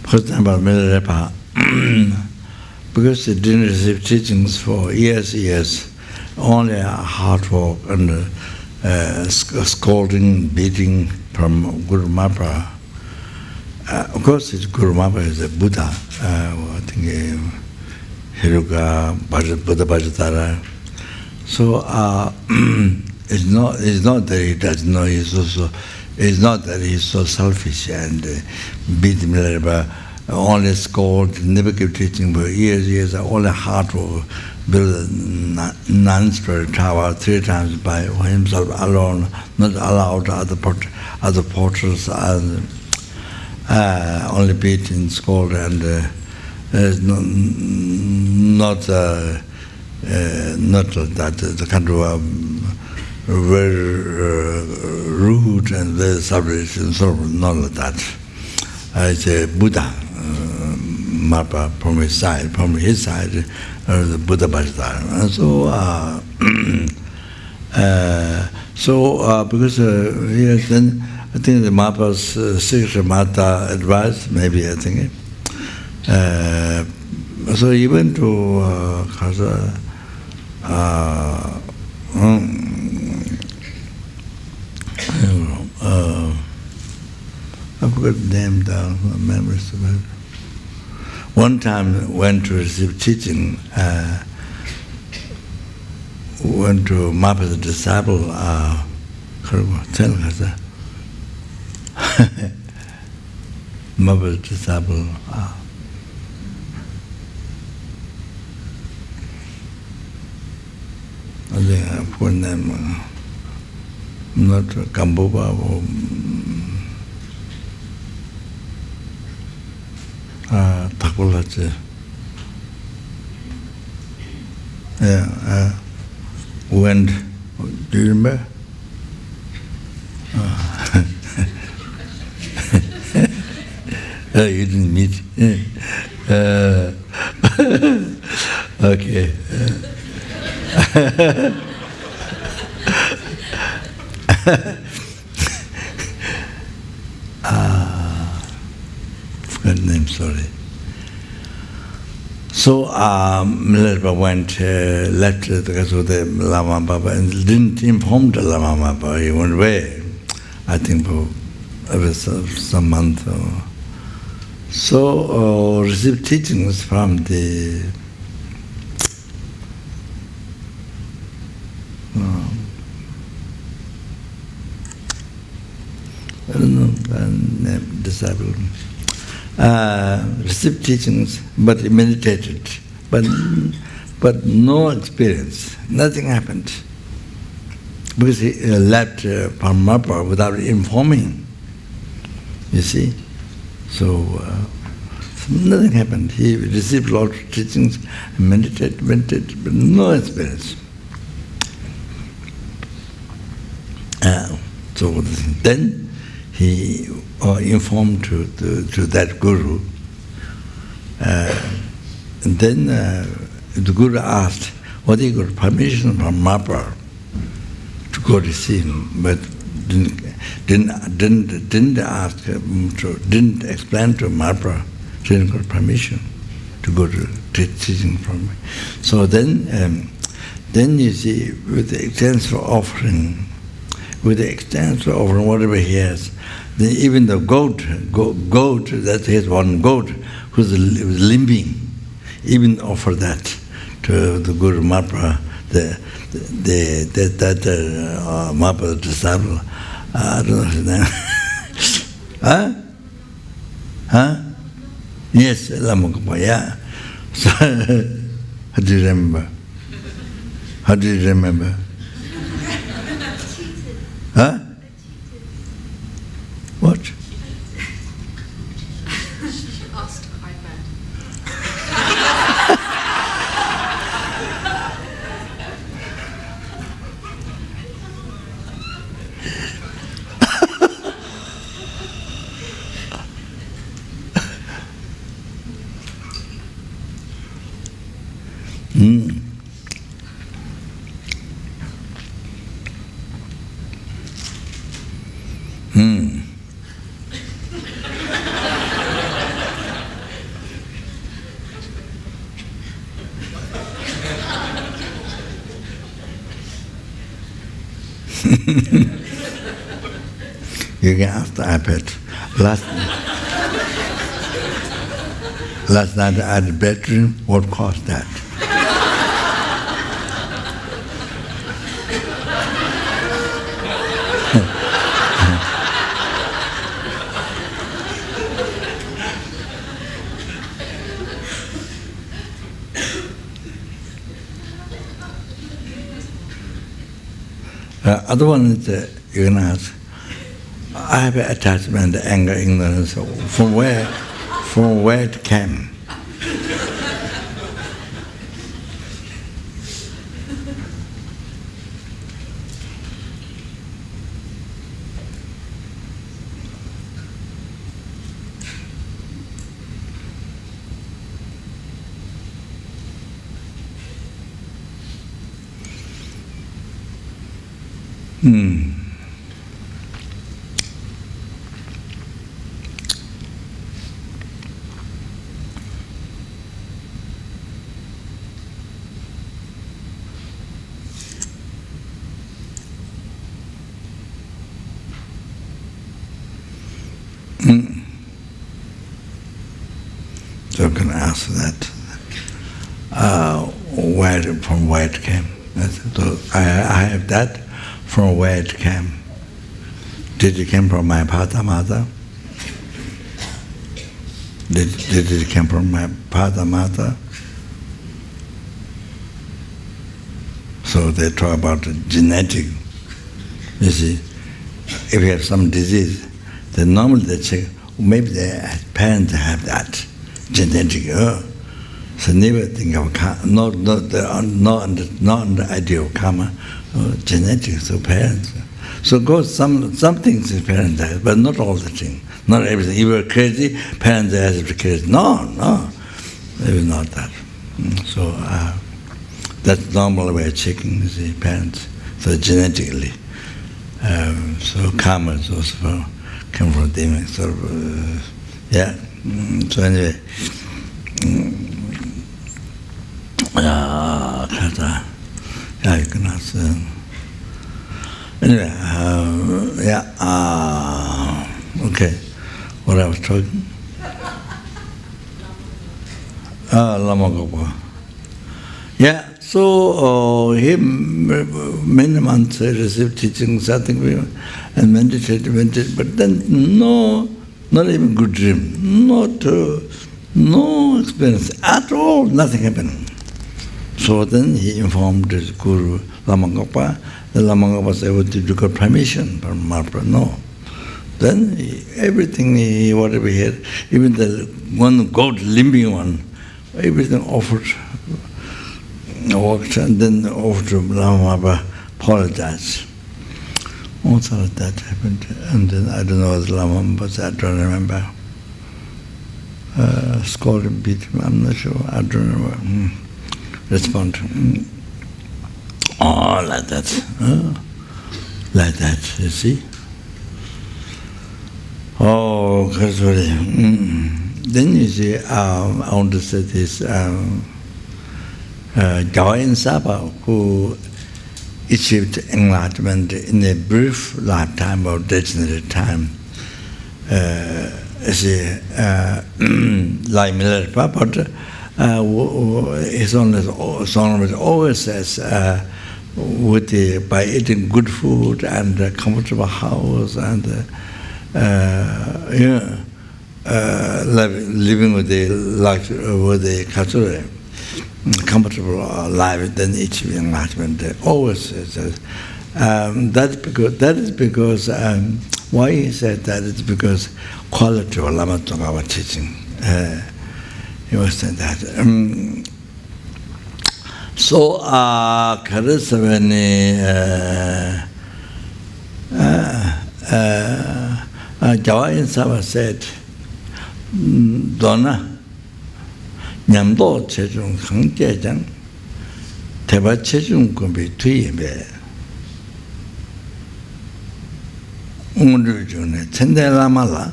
for example, Milarepa, because he didn't receive teachings for years, only hard work and scolding, beating from Guru Mapa. Of course, Guru Mapa is a Buddha. I think Hiruka, Buddha Bhajatara. So it's not that he doesn't know. It's not that he's so selfish and beat Milarepa, only scold, never give teaching for years, only hard work, build a non-spirit tower 3 times by himself alone, not allowed other porters, and only beating, scold, and not that the kind of very rude and very selfish and so on, not like that. It's a Buddha. Mapa from his side, the Buddha Bhajatara. And so, because yes, then I think the Mapa's secret Mata advice, maybe I think. So he went to Khaza. I forgot the name down, memories of it. One time went to receive teaching, went to Mapa's disciple, Mapa's disciple, I think I put name, not Kambuba or Takulachi. Yeah, went, do you remember? You didn't meet. Okay. Forgot the name, sorry. So Milarepa went, left the Lama Baba and didn't inform the Lama Baba. He went away, I think for some month. So received teachings from the I don't know the name, disciple. Received teachings, but he meditated, but no experience, nothing happened, because he left Parmapa without informing. You see, so nothing happened. He received lots of teachings, meditated, but no experience. So then he informed to that guru, and then the guru asked, "What he got permission from Mapa to go to see him?" But didn't ask him didn't explain to Mapa, didn't got permission to go to teaching from him. So then you see, with the extensive offering, whatever he has. Then even the goat, that he has one goat who's limping, even offer that to the Guru Mapa, that Mapa disciple. I don't know his name. Huh? Yes, Lama, yeah. So, how do you remember? Huh? What? She asked quite bad. You can ask the iPad. Last night at the bedroom, what caused that? Other one is you can ask, I have attachment, anger, ignorance. From where it came? So you can ask that. From where it came? So I have that. From where it came? Did it come from my father, mother? Did it come from my father, mother? So they talk about genetic. You see, if you have some disease, then normally they check, maybe their parents have that genetic. So never think of karma, not the idea of karma, genetics, so parents. So God, some things his parents have, but not all the things, not everything. If you were crazy, parents have to be crazy. No, it was not that. So that's normal way of checking the parents. So genetically, so karma is also come from them. So yeah. So anyway. You can ask. Anyway, okay. What I was talking? Lama Gopa. Yeah, so he many months received teaching, something, and meditated, but then not even good dream, no experience at all, nothing happened. So then he informed his guru, Lama Gopa. The Lama Gopa said, well, did you got permission from Mahaprabhu? No. Then everything, whatever he had, even the one goat limping one, everything offered, walked, and then offered to Lama Mahaprabhu, apologized. Also that happened, and then I don't know what Lama Mahaprabhu said, I don't remember. Scolding, beat him, I'm not sure, I don't remember. Respond. Oh, like that. Like that, you see? Oh, Kasuri. Then you see, I want to say this, Gyalwa Ensapa'whether, who achieved enlightenment in a brief lifetime or degenerate time. Like Milarepa, but his Honorable always says, by eating good food and a comfortable house and living with the Katsure, comfortable life, then achieve enlightenment. Always says that is because why he said that is because quality of Lama Tsongkhapa teaching. He was saying that. So, Karasavani Gyalwa Ensapa'whether said, Dona, Nyamdo Chechung Khang Jejang, Teba Chechung Kumbi Tuyebe. Unru June, Tende Lamala,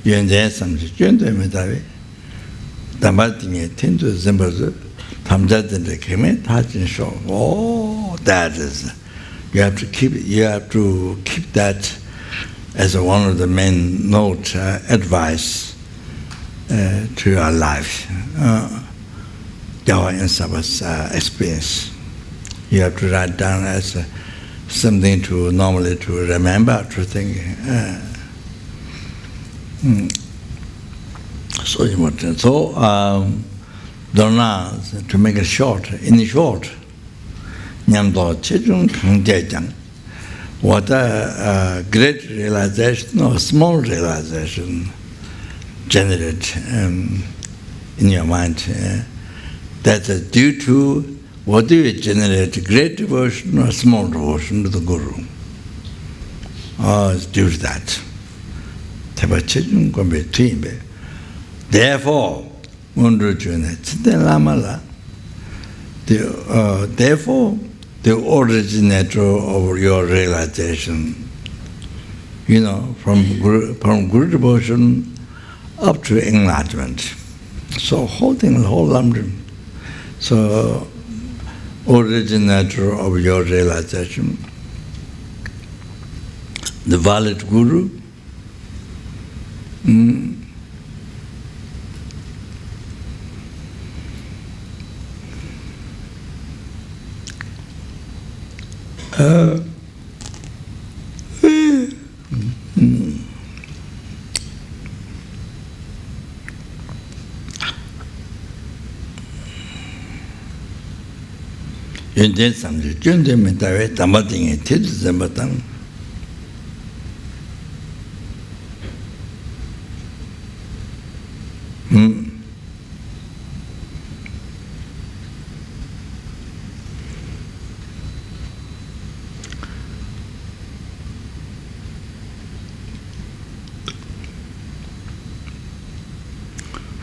Yuan Samsi, Jundo Medavi, Damating, Tinto Zimbazu, Tamjad in the Kime, Tajin Show. Oh, that is You have to keep that as one of the main note advice to your life. Gyalwa Ensapa'whether's experience. You have to write down as something to normally to remember, to think. So important. So, to make it short, in short, what a great realization or small realization generate in your mind. That's due to what do you generate, great devotion or small devotion to the Guru? It's due to that. Therefore, therefore, the originator of your realization, from Guru devotion up to enlightenment. So whole thing, whole lump. So originator of your realization, the valid Guru,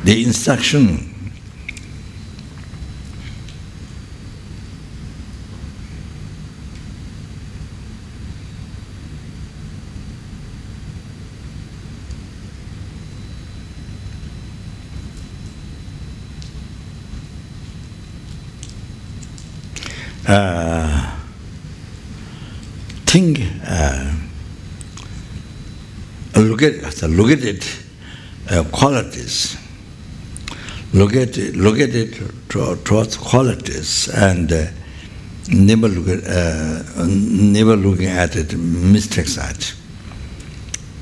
the instruction look at it, qualities. Look at it towards qualities, and never looking at it mistakes side.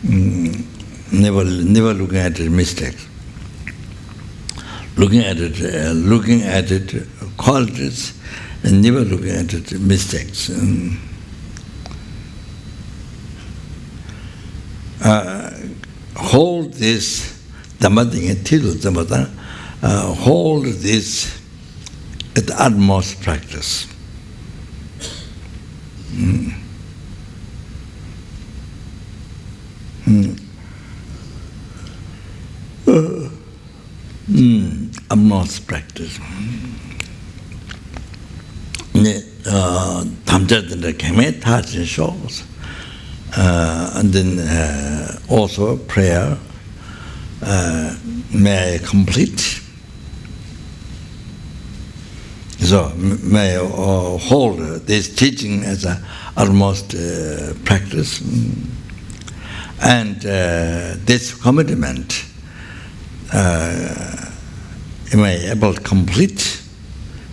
Never looking at it mistakes. Looking at it qualities, and never looking at it mistakes. Hold this hold this at the utmost practice. Utmost practice. And then also prayer. May I complete? So may I hold this teaching as a utmost practice, and this commitment may I able to complete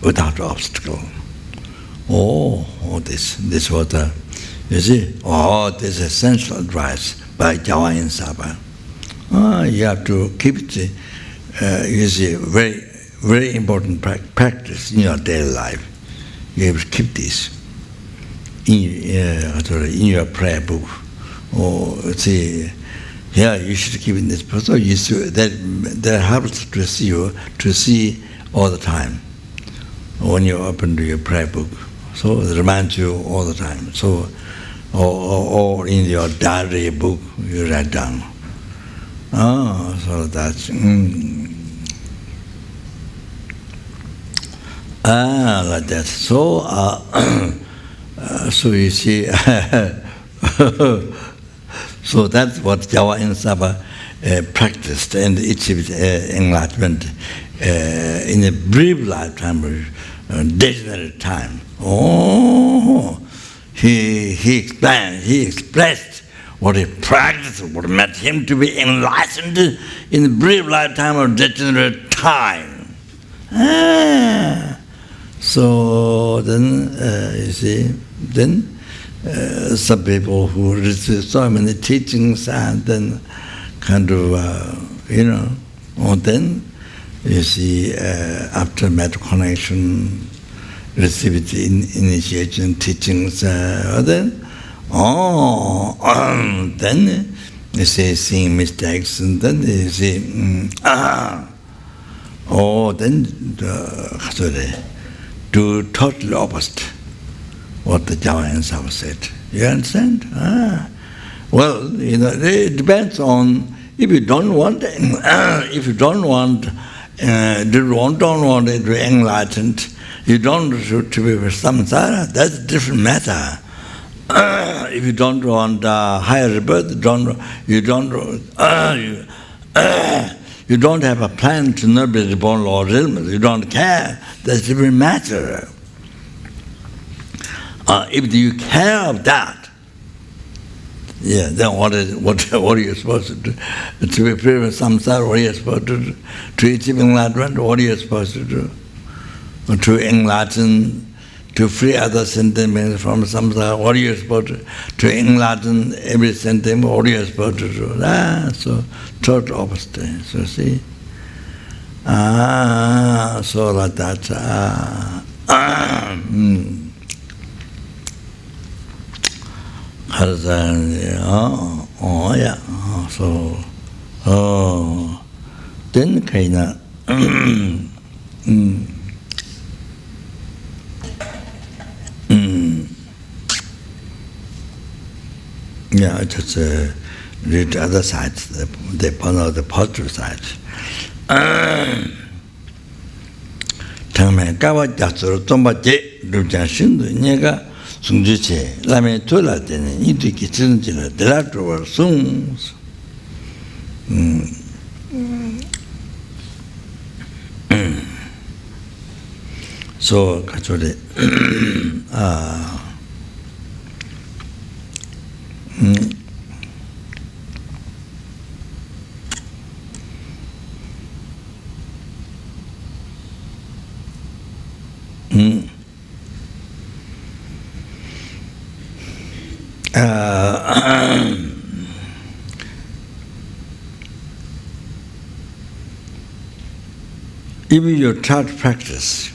without obstacle. This was this is essential advice by Gyalwa Ensapa'whether. You have to keep it, very, very important practice in your daily life. You have to keep this in your prayer book. You should keep in this book. So that helps to see all the time when you open to your prayer book. So it reminds you all the time. So, or in your diary book, you write down. So that's like that. So you see, so that's what Gyalwa Ensapa'whether practiced and achieved enlightenment in a brief lifetime, degenerate time. he expressed what he practiced, what made him to be enlightened in the brief lifetime of degenerate time. So then, you see, then some people who receive so many teachings and then kind of, then you see, after mental connection, receive the initiation teachings, then you see seeing mistakes, and then you see, then do totally opposite what the Gyalwa Ensapa'whether said. You understand? Well, it depends on if you don't want it to be enlightened, you don't want to be samsara, that's a different matter. If you don't want higher birth, you don't have a plan to not be reborn or realm, you don't care, that's a different matter. If you care of that, then what are you supposed to do? To be free from samsara, what are you supposed to do? To achieve enlightenment, what are you supposed to do? To enlighten, to free other sentiments from samsara, what are you supposed to do? To enlighten every sentiment, what are you supposed to do? So total opposite. So see? So like that. Then kinda just read the other sides, the positive sides. Kawa Jatsuru Tomba Je, Rujan Shindu, Nega, Sungjuche, Lame Tula, then Idiki Chinjila, Delatro, Sungs. So, Kachore, even your third practice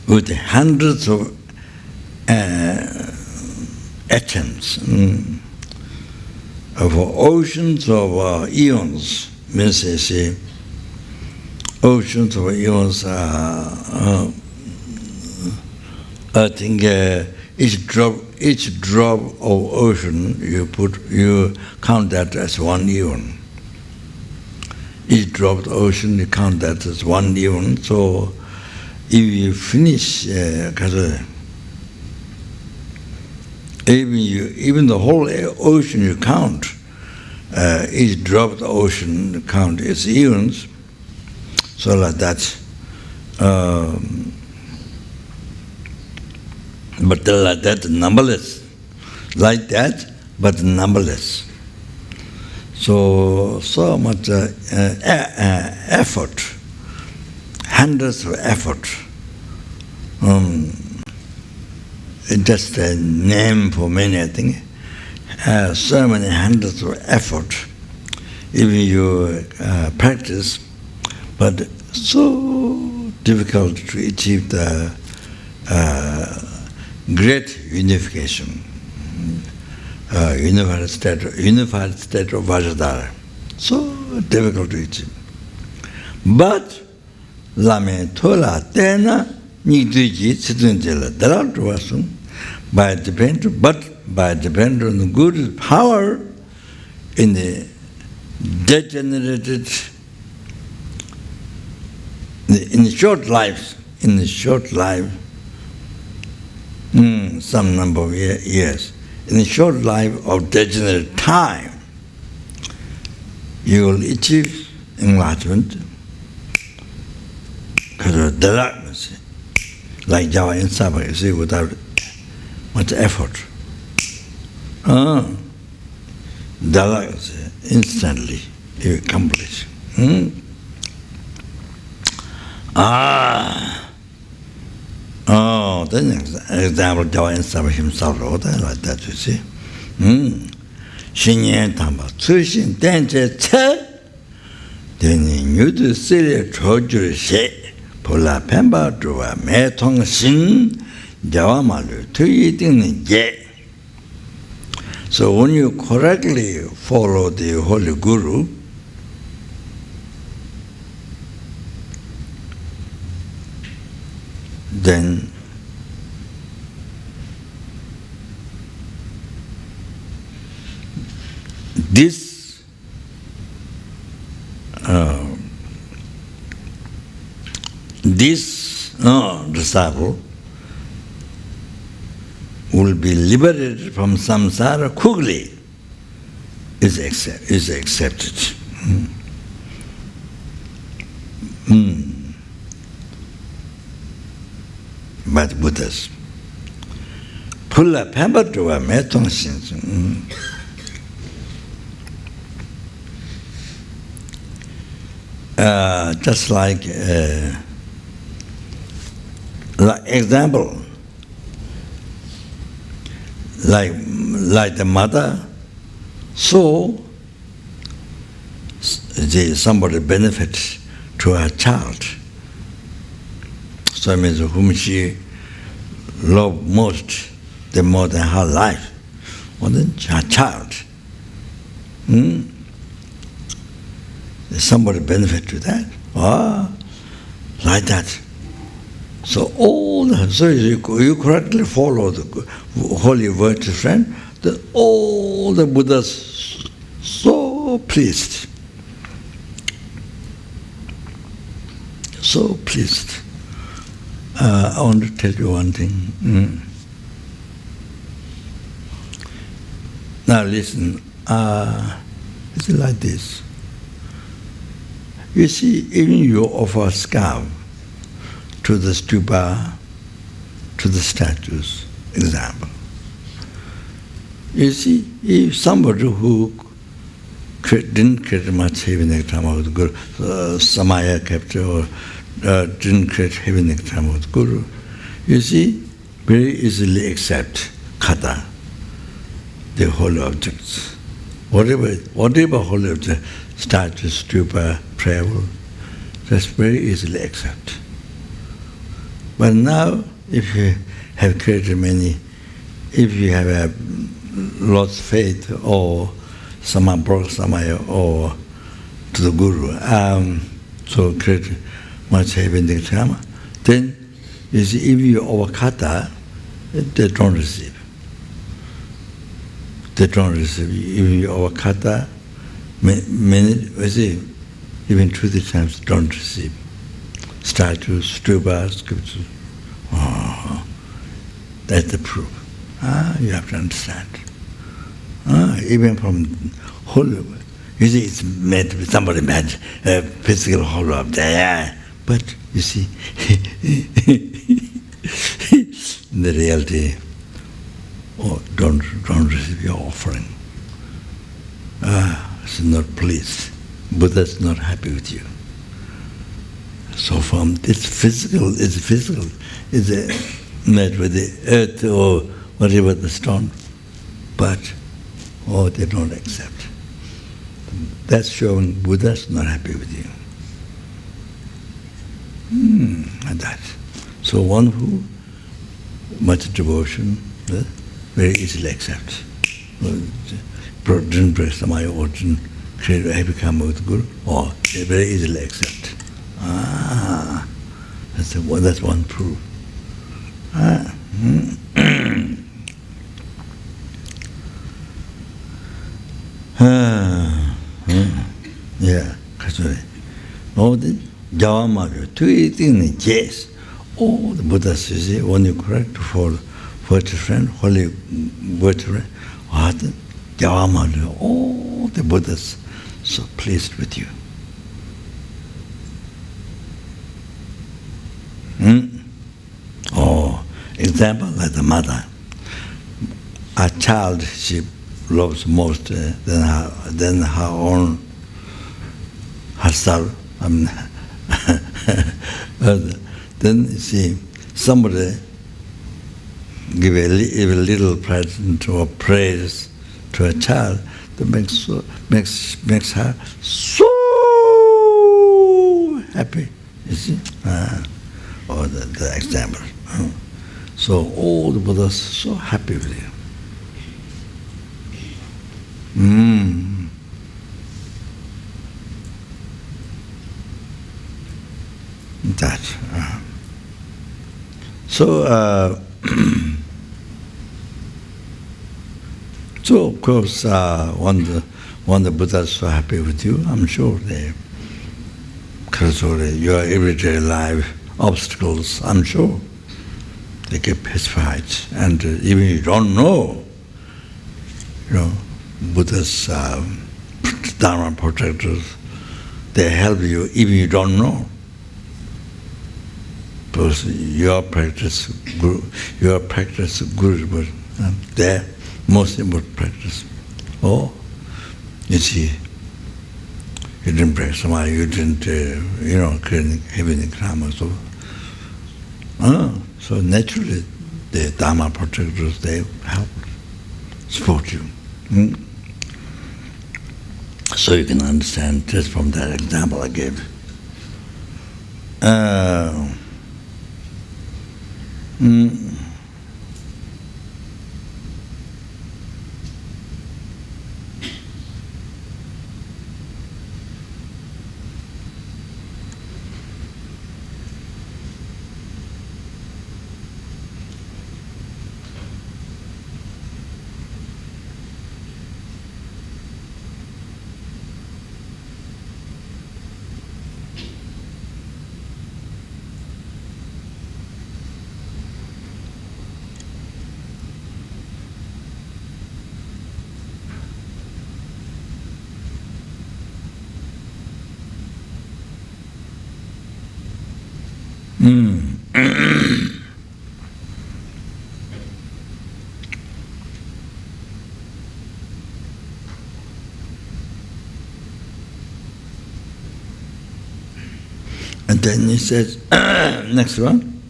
with hundreds of atoms of oceans of eons, means you see, oceans of eons. I think each drop of ocean you count that as one eon. Each drop of ocean you count that as one eon. So if you finish, even the whole ocean you count, each drop of the ocean you count as eons. So like that. But like that, numberless. Like that, but numberless. So much effort, hundreds of effort. It's just a name for many, I think. So many hundreds of effort if you practice, but so difficult to achieve the great unification, unified state of Vajradhara. So difficult to achieve. But Lama Tola Tena Nidiji Situnjela Dalatuvasum by depend on the good power in the degenerated in the short life, some number of years, in the short life of degenerate time, you will achieve enlightenment because of the darkness. like Gyalwa Ensapa'whether, you see, without much effort. Dialogue instantly you accomplish. Then example, Gyalwa Ensapa'whether himself wrote like that, you see. Shinyan Tamba, Tsushin Tenche Che, then you do see Choju She, Pula Pemba, Drua, Metong Shin, Gyalwa Malu, Tuyi Ding Ye. So when you correctly follow the Holy Guru, then this disciple will be liberated from samsara quickly, is accepted. But Buddhas. Pulla pemba tuwa metong sins. Just like example, like the mother saw somebody benefit to her child. So it means whom she loved most, the more than her life, more than her child. Somebody benefit to that. Like that. So so you correctly follow the holy virtuous friend, then all the Buddhas so pleased. So pleased. I want to tell you one thing. Now listen, it's like this. You see, even you offer a scarf to the stupa, to the statues, example. You see, if somebody who didn't create much heavy nectar with Guru, Samaya capture, or didn't create heavy nectar with Guru, you see, very easily accept kata, the holy objects. Whatever holy object, statue, stupa, prayer, just very easily accept. But now, if you have created many, if you have lost faith, or someone broke Samaya, or to the Guru, so create much heavy nectar, then you see, if you overkata, they don't receive. They don't receive. If you overkata, many, even 2-3 times don't receive. Statues, stupas, sculptures. That's the proof. You have to understand. Even from holy, you see, it's made, somebody made a physical holy object, but you see, in the reality, don't receive your offering. It's not pleased. Buddha's not happy with you. So from this physical, is made with the earth or whatever the stone, but they don't accept. That's showing Buddha's not happy with you. Like that. So one who much devotion, very easily accepts. Didn't break Samaya or didn't create a happy karma with Guru, or they very easily accept. That's one proof. Yeah, all the Gyalwa Malu, 2 things, yes. All the Buddhas, you see, when you correct for virtuous friend, holy virtuous friend, Gyalwa Malu, all the Buddhas so pleased with you. example, like the mother. A child she loves most than her own herself. Then you see somebody give a little present or praise to a child that makes her so happy. You see, or the example. So all the Buddhas so happy with you. That. So of course, when the Buddha is so happy with you, I'm sure because of your everyday life obstacles, I'm sure they get pacified. And even you don't know, Buddha's Dharma protectors, they help you even you don't know. Because your practice guru, but their most important practice. Oh, you see, you didn't practice Samadhi, you didn't, have any karma. So naturally, the Dharma protectors, they help support you. So you can understand just from that example I gave. And then he says, next one.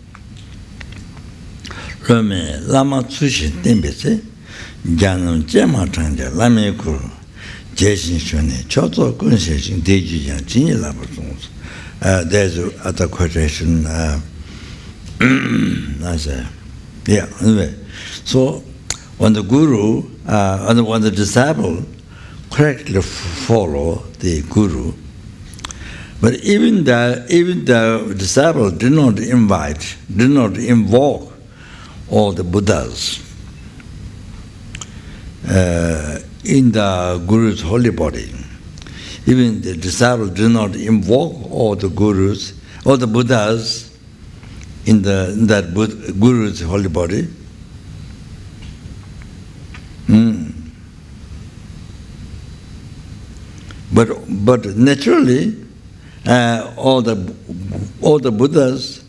Lama tsushi tembese, janam jema tanja, lame kuru, jeshin shone, choto kunshin, deju jan, jini labatungs. There's other quotation, anyway. So, when the guru, when the disciple correctly follow the guru, but even the disciple did not invoke all the Buddhas in the Guru's holy body. Even the disciple did not invoke all the Gurus, all the Buddhas in that Guru's holy body. But naturally, all the Buddhas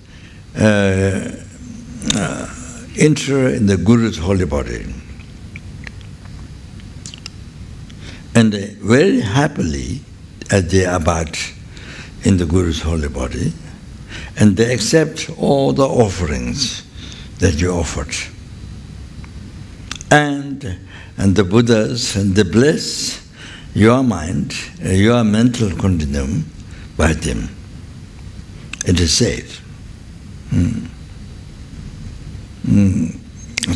enter in the Guru's holy body, and very happily they abide in the Guru's holy body, and they accept all the offerings that you offered, and the Buddhas, and they bless your mind, your mental continuum by them. It is said.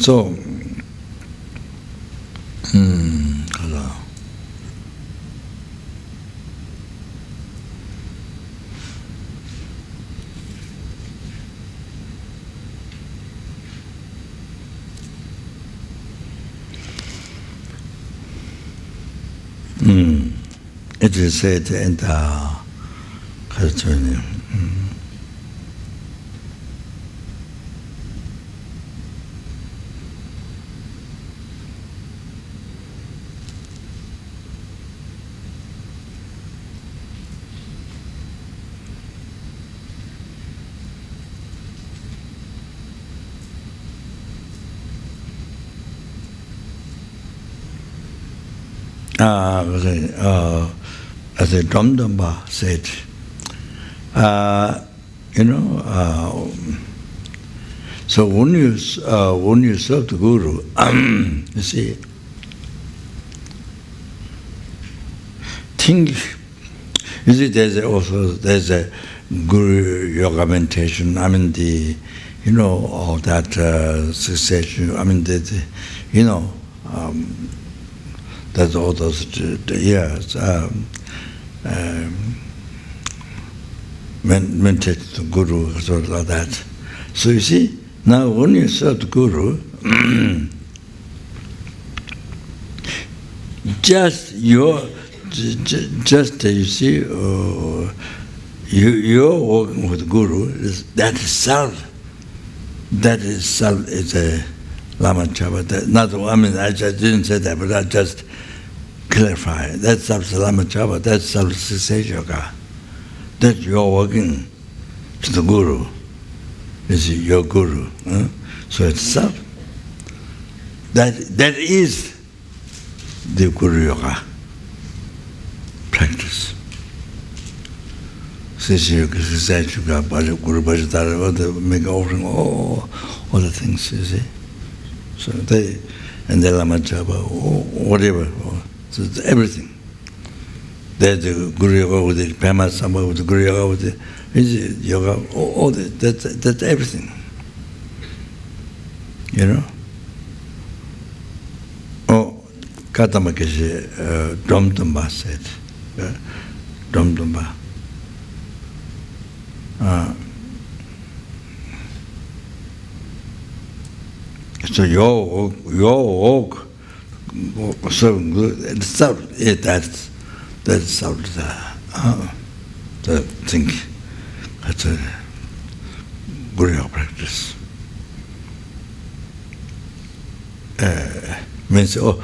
So, it is said in the Khatuni. as a Dhamdamba said, so when you serve the Guru, you see, there's a Guru Yoga meditation. I mean all that cessation. I mean that's all those years. Meditate the Guru, sort of like that. So you see, now when you serve the Guru, just you see, you're working with the Guru. That itself is a Lama Chapa. I just didn't say that, but I just clarify. That's self-Lama Chapa. That's self-cessation yoga. That you're working to the Guru. Is your Guru. So it's self. That is the Guru Yoga practice. Guru Bhajatara, make offering, all the things, you see. So and the Lama Chapa, whatever, so it's everything. There's the Guru Yoga with the Pema Sambha, with the Guru Yoga, with the yoga, all that's everything. Katamakeshi Dhamdamba said, Dhamdamba. So your work, so good. That's the thing. That's a Guru Yoga practice. Means now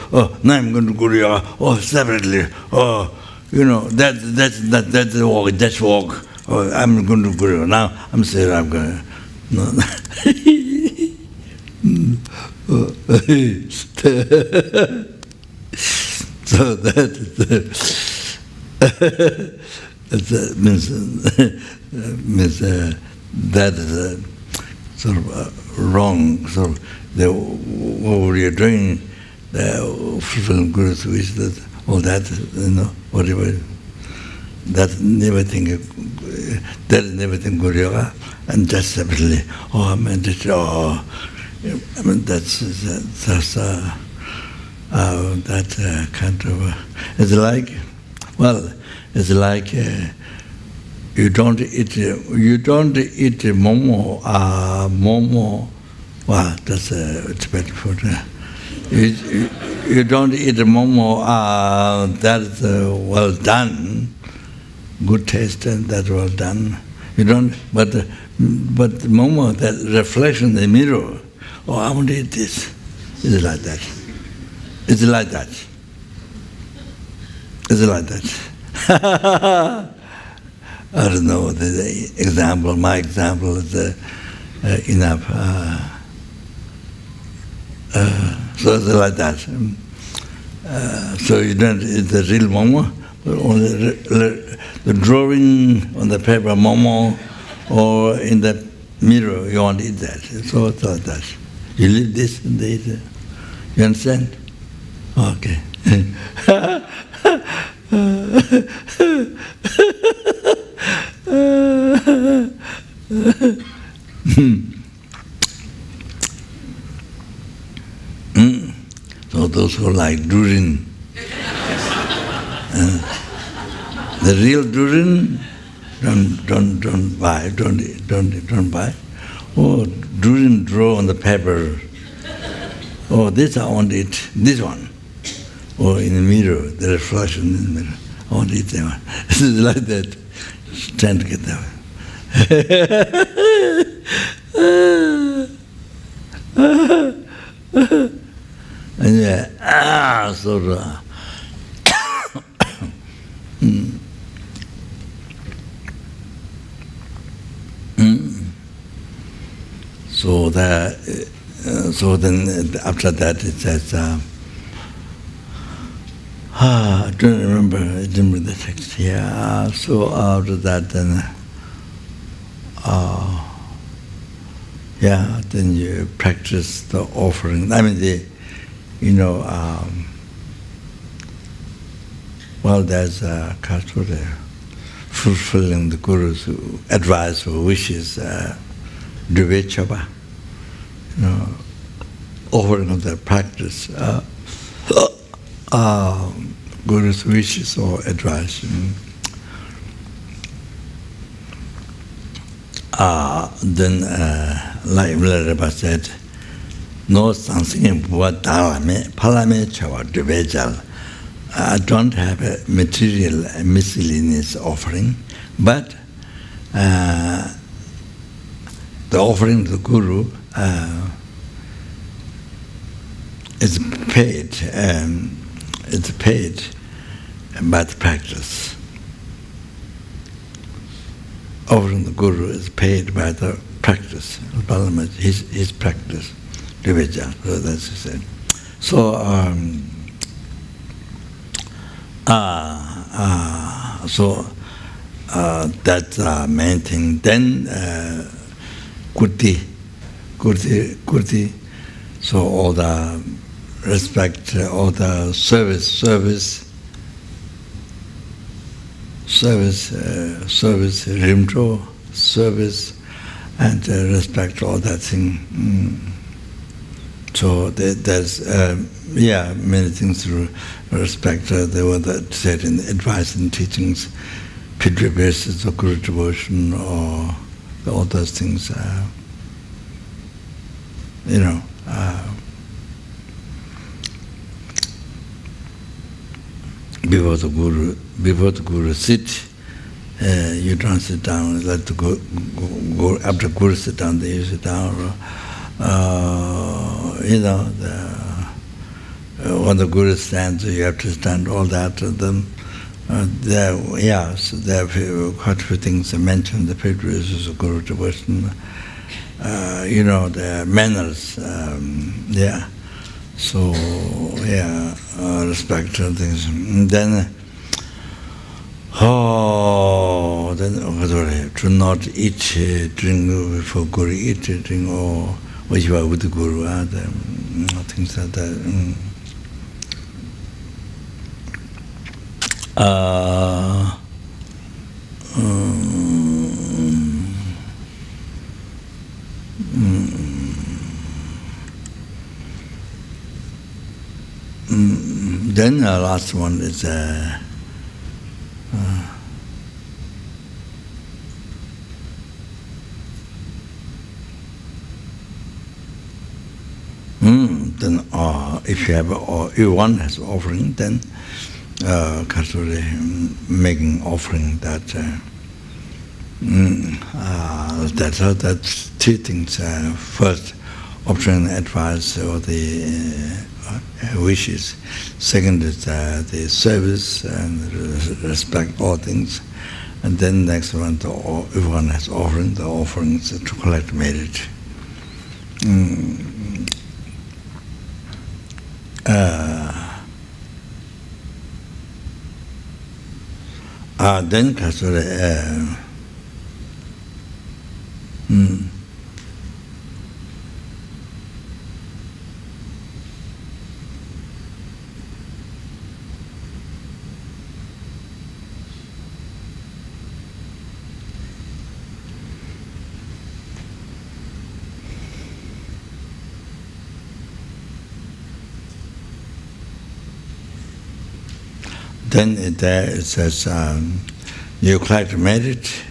I'm going to Guru Yoga. Separately. That's walk. That's walk. I'm going to Guru Yoga. Now I'm saying I'm going to. No. So that means that is sort of wrong. So what we are doing, fulfilling Guru's wish, that all that, whatever. That's never think Guru Yoga, and just separately. I mean that's that kind of. It's like you don't eat momo. Wow, that's it's better for you don't eat momo. That's well done, good taste, and that's well done. You don't, but momo, that reflection in the mirror. I want to eat this. It's like that. It's like that. It's like that. I don't know the example. My example is enough. So it's like that. So you don't eat the real momo, but only the drawing on the paper momo or in the mirror. You want to eat that. So it's like that. You leave this and they eat it. You understand? Okay. So those who like durian, the real durian, don't buy, don't buy. Durian draw on the paper. This I want to eat, this one. Or in the mirror, the reflection in the mirror. I want to eat that one. This is like that. Trying to get that one. And so then after that it says, I don't remember, I didn't read the text here. So after that, then, then you practice the offering. I mean, there's a culture there, fulfilling the Guru's advice or wishes, Dvechapa, offering of the practice. Guru's wishes or advice. Then, like Rinpoche said, no something in Palame Chawa Dvejal. I don't have a material miscellaneous offering, but the offering to the Guru is paid. It's paid by the practice. Offering the Guru is paid by the practice. His practice, Diveja. So that's it. So that's the main thing. Then kurti. So all the respect, all the service, rimto, service, and respect, all that thing. So there's many things to respect. They were said in the advice and teachings, Pidri basis or Guru devotion, or all those things. Before the Guru sit, you don't sit down. Let the go after Guru sit down, then you sit down. When the Guru stands, you have to stand. All that. Then there are quite a few things mentioned. The Virtuous is a Guru devotion. The manners. So, respect and things. And then, to not eat, drink before Guru, eat, drink, or what you are with the Guru, things like that. Then the last one is then if you have if one has offering, then making offering that's two things. First, offering advice or the wishes. Second is the service and respect all things. And then next one, if one has offering, the offerings to collect merit. Then then there it says you collect merit.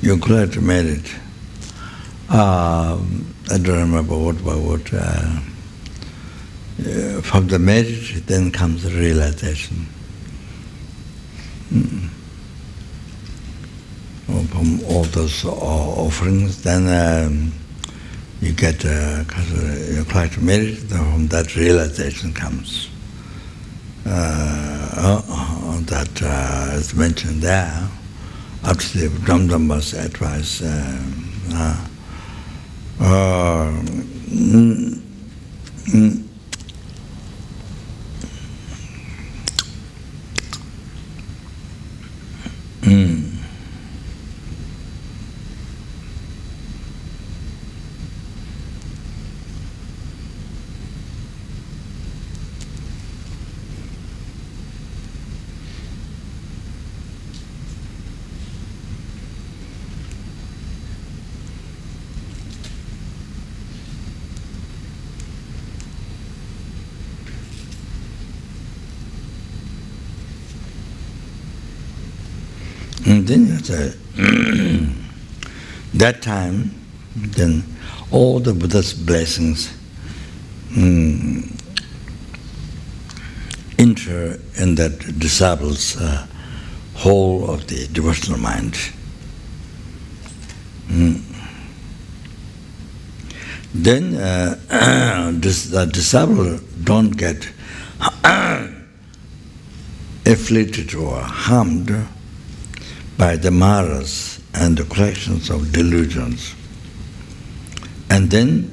You collect merit. I don't remember word by word. From the merit, then comes the realization. From all those offerings, then you get you collect merit, from that realization comes. That is mentioned there. After the Dhamma's advice, and then that time, then all the Buddha's blessings enter in that disciples' whole of the devotional mind. Then the disciple don't get afflicted or harmed by the maras and the collections of delusions, and then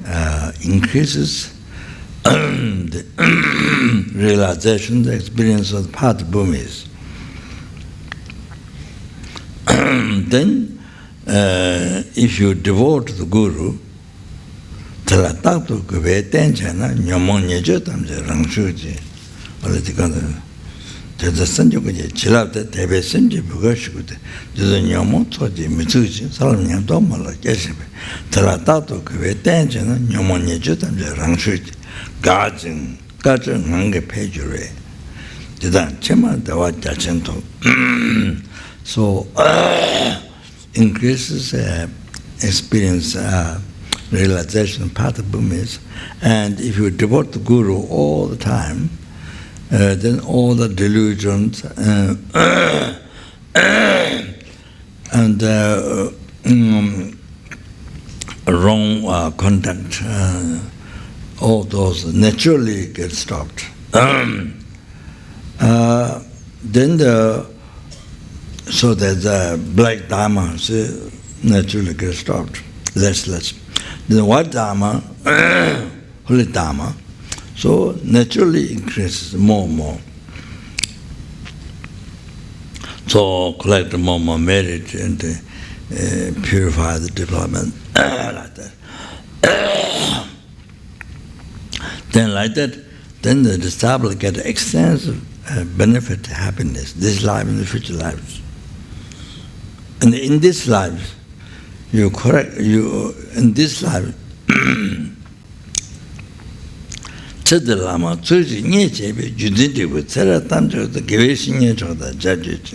increases the realization, the experience of the path bhumis. Then, if you devote the Guru, talataktu kwe tenchana nyamon nyejo tamze rangshuji, there's sanjukuje chilabde tebe sanji bugashukute, there's a nyamon toji mitsuji, salam nyamdomala keshebe, talatatu kwe tenchana nyamon nyejo tamze rangshuji, gajin hange pejure, jidan chema dewa jachinto. So, increases experience, realization, path of bhumis, and if you devote the Guru all the time, then all the delusions and wrong conduct, all those naturally get stopped. Then so that the black dharma naturally gets stopped, less. The white dharma, holy dharma, so naturally increases more and more. So collect more and more merit and purify the development like that. Then the disciple get extensive benefit, happiness, this life and the future lives. And in this life, in this life, Chedda Lama, Tsuji Nye Chebe, Judinti with Sera Tamjo, the Givation Yechoda, Judge.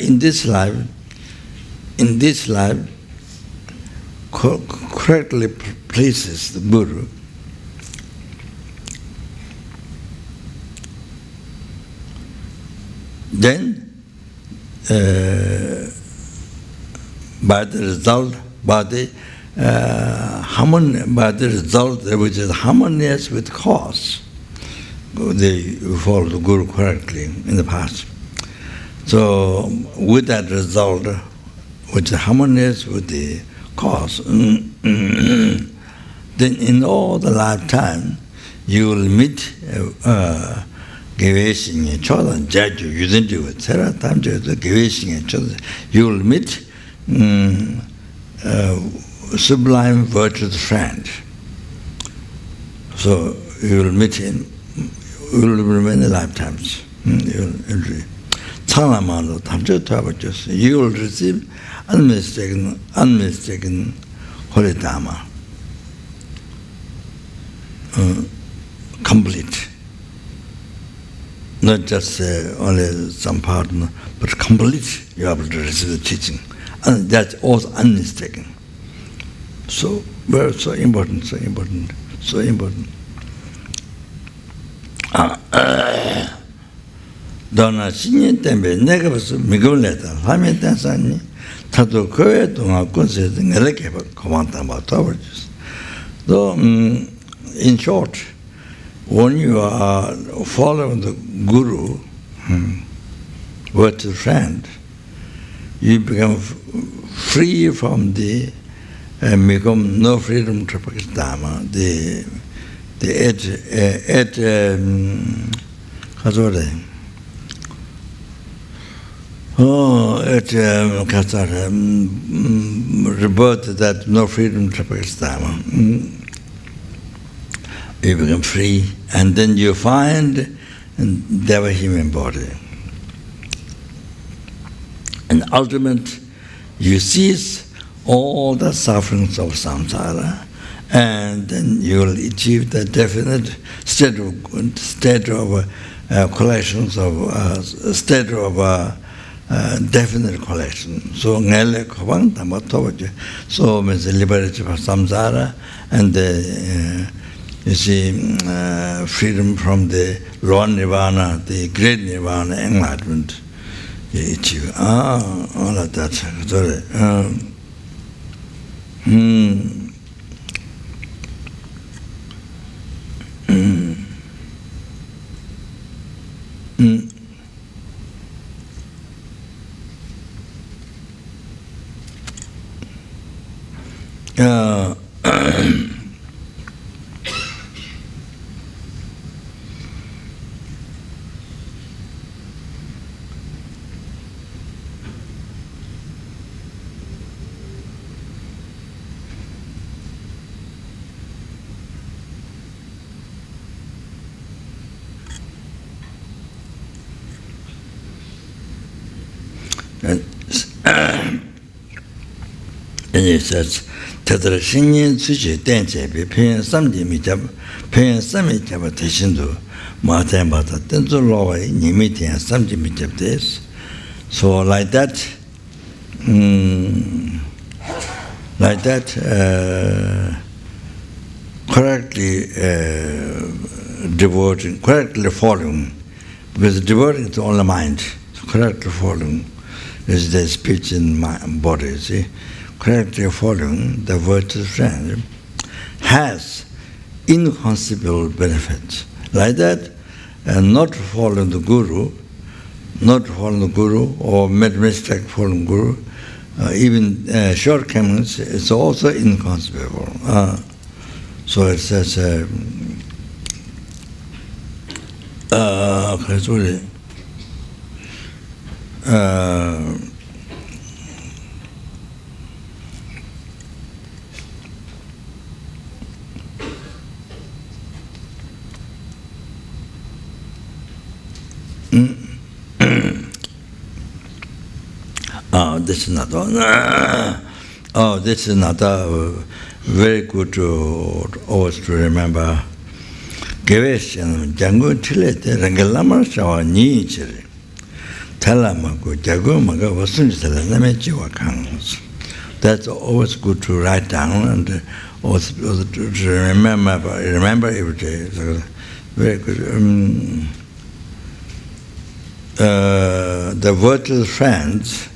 In this life, correctly places the Guru. Then, by the result, which is harmonious with cause, they follow the Guru correctly in the past. So, with that result, which is harmonious with the cause, then in all the lifetime, you will meet you will meet sublime virtuous friend. So you will meet him, you will remain in lifetimes. You will receive unmistaken holy dharma, complete. Not just only some part, but complete. You have to receive the teaching, and that's also unmistaken. So important. Dona 신년 때문에 내가 벌써 미국내다 하면 된사니 타도 그에 동안 건설된 이렇게 고만다 뭐 도와주지. So, in short, when you are following the Guru, virtuous friend, you become free from the become no freedom to practice Dharma. The rebirth that no freedom to practice Dharma. You become free, and then you find Deva human body. And ultimate, you cease all the sufferings of samsara, and then you will achieve the definite state of collections of definite collection. So ngele kobang tamatoje. So means liberation from samsara, and you see freedom from the lower nirvana, the great nirvana, enlightenment. You achieve all of that. Sorry. And it says, Tatra Shinyin Tsuchi Tenchebi, Penyan Samji Mijab, Penyan Sami Jaba Teshindu, Matan Bata, Tenzo Lowa, Nimitian Samji Mijab Des. So, like that, correctly devoting, correctly following, because devoting is all the mind, so correctly following is the speech in my body, see? Correctly following the virtuous friend has inconceivable benefits. Like that, not following the Guru, or made mistake following Guru, even shortcomings, it's also inconceivable. So it says, this is not this is not very good to always to remember. Gevesh Jango Chilete Rangalama Shawa Nichiri Talamago Jago Maga Wasunjala Namechiwa Kangs. That's always good to write down and also to remember every day. So very good. The virtuous friends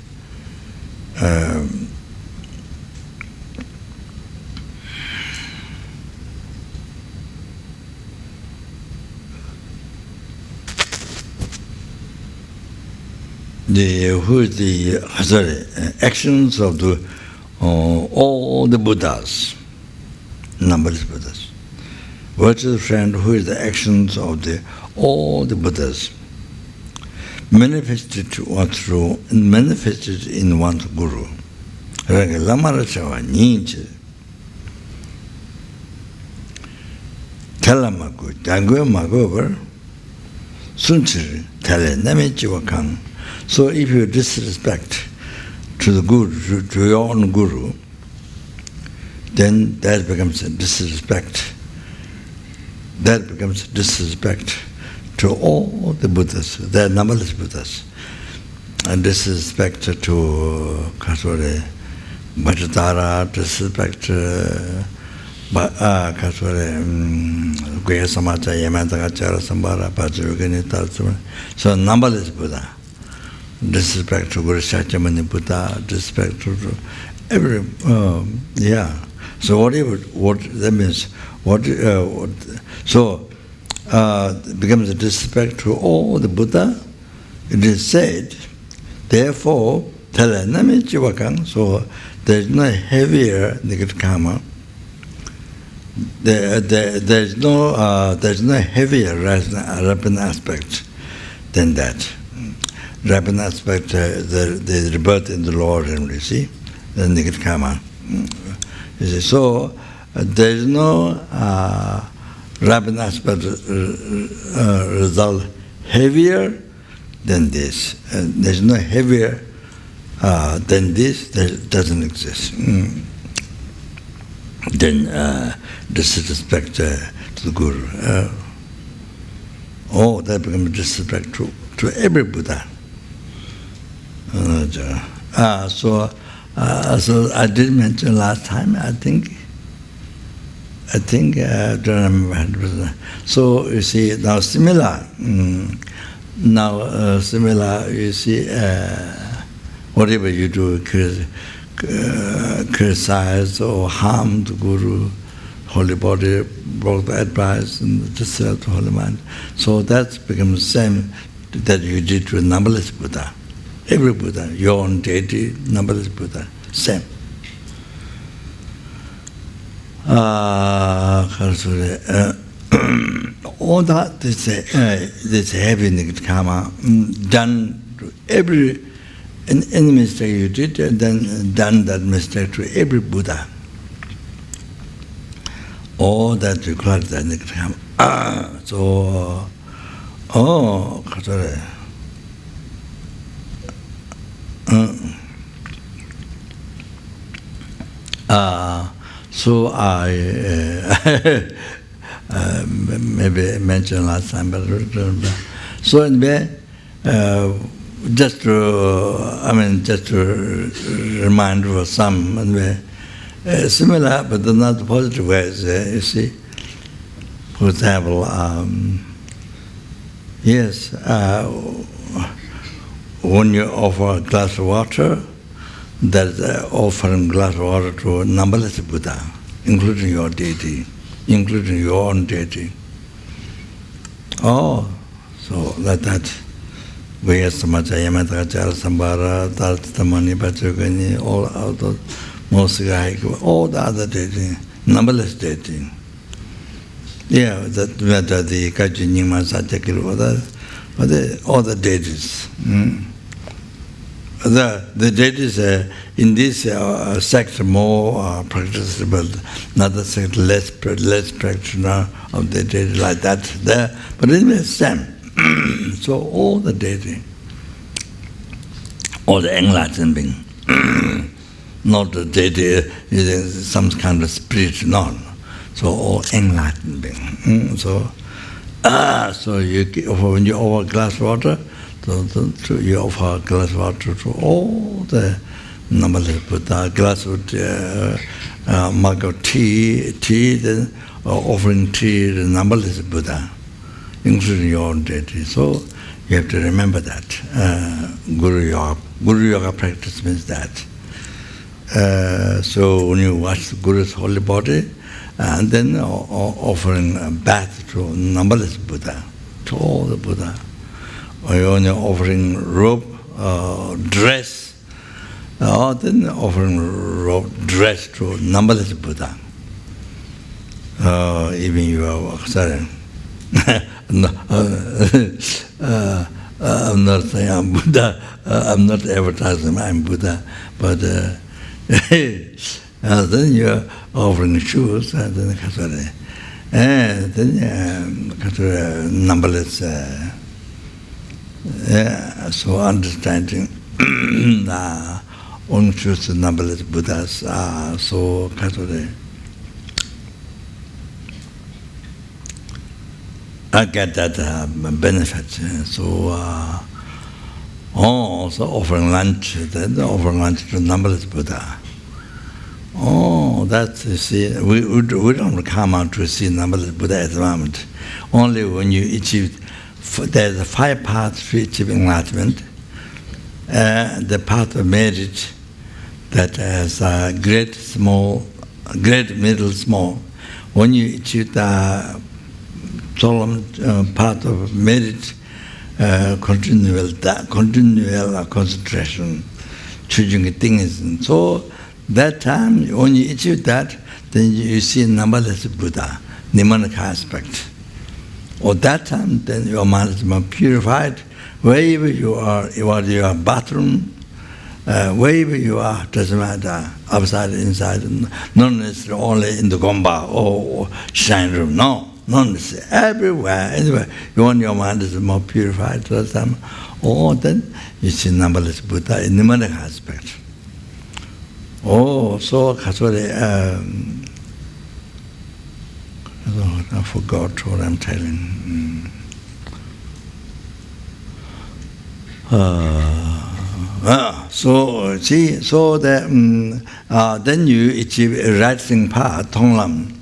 actions of the all the Buddhas, numberless Buddhas. Virtuous friend, who is the actions of all the Buddhas, manifested in one's Guru. Lama Rachawa Ninche Talamaku Jango Magover Sunchiri Tale Namechiwa Kang. So if you disrespect to the Guru, to your own Guru, then that becomes a disrespect. That becomes disrespect to all the Buddhas, there are numberless Buddhas. And disrespect to Kasore Bhattacharya, disrespect Kasore Guya Samacha, Yamantakachara, Sambara, Pachayogani, so numberless Buddha. Disrespect to Guru Shakyamuni Buddha, disrespect to every, So what that means? So it becomes a disrespect to all the Buddha. It is said, therefore, so there is no heavier negative karma. There is no heavier rapid aspect than that. Rapid aspect, the rebirth in the Lord, and you see, the negative karma. You see, so there is no rapid aspect result heavier than this. There is no heavier than this. That doesn't exist. Then disrespect to the Guru. That becomes disrespect to every Buddha. So I did mention last time, I think, I don't remember 100%. So you see, now similar, you see, whatever you do, criticize or harm the Guru, holy body, broke the advice, and disturb the holy mind. So that becomes the same that you did to a numberless Buddha. Every Buddha, your own deity, numberless Buddha, same. All that this heavy negative karma done to any mistake you did, and then done that mistake to every Buddha. All that requires that negative karma. So I maybe mentioned last time, but so anyway, just to remind for some, anyway, similar but not positive ways. You see, for example, yes, when you offer a glass of water, that offering glass of water to a numberless Buddha, including your deity, including your own deity. So that we have so much Ayamataka, Sambara, Tartamani, Pachogani, all out of Mosika, all the other deities, numberless deities. Yeah, that the Kaji Nyingma Satyakiru, all the deities. The deities in this sect more practicable, another sect less practitioner of the deity like that there, but anyway, same. So all the deity, all the enlightened being, not the deity is some kind of spirit, no. So all enlightened being. So when you offer a glass of water, you offer a glass of water to all the numberless Buddha, glass of mug of tea, then offering tea to the numberless Buddha, including your own deity. So you have to remember that. Guru Yoga practice means that. So when you watch the Guru's holy body, and then offering a bath to numberless Buddha, to all the Buddha. Or you're offering robe, dress, then offering robe, dress to numberless Buddha. Even you are, sorry, I'm not saying I'm Buddha, I'm not advertising I'm Buddha, but then you're offering shoes, and then numberless. So understanding only choose the numberless Buddhas are so I get that benefit. So offering lunch, then offering lunch to numberless Buddha. That's, you see, we don't come out to see numberless Buddha at the moment. Only when you achieve, there's 5 paths to achieve enlightenment. The path of merit that has great, small, great, middle, small. When you achieve the solemn path of merit, continual concentration, choosing things. So that time, when you achieve that, then you see numberless Buddha, inNirmanakayaaspect. Or that time, then your mind is more purified. Wherever you are your bathroom, wherever you are, doesn't matter, outside, inside, not necessarily only in the gomba or shrine room, no, not necessarily, everywhere, anywhere. You want your mind is more purified, then you see numberless Buddha in inNirmanakayaaspect. Oh, so I forgot what I'm telling. So see, so that then you achieve a right thing path, Tonglam.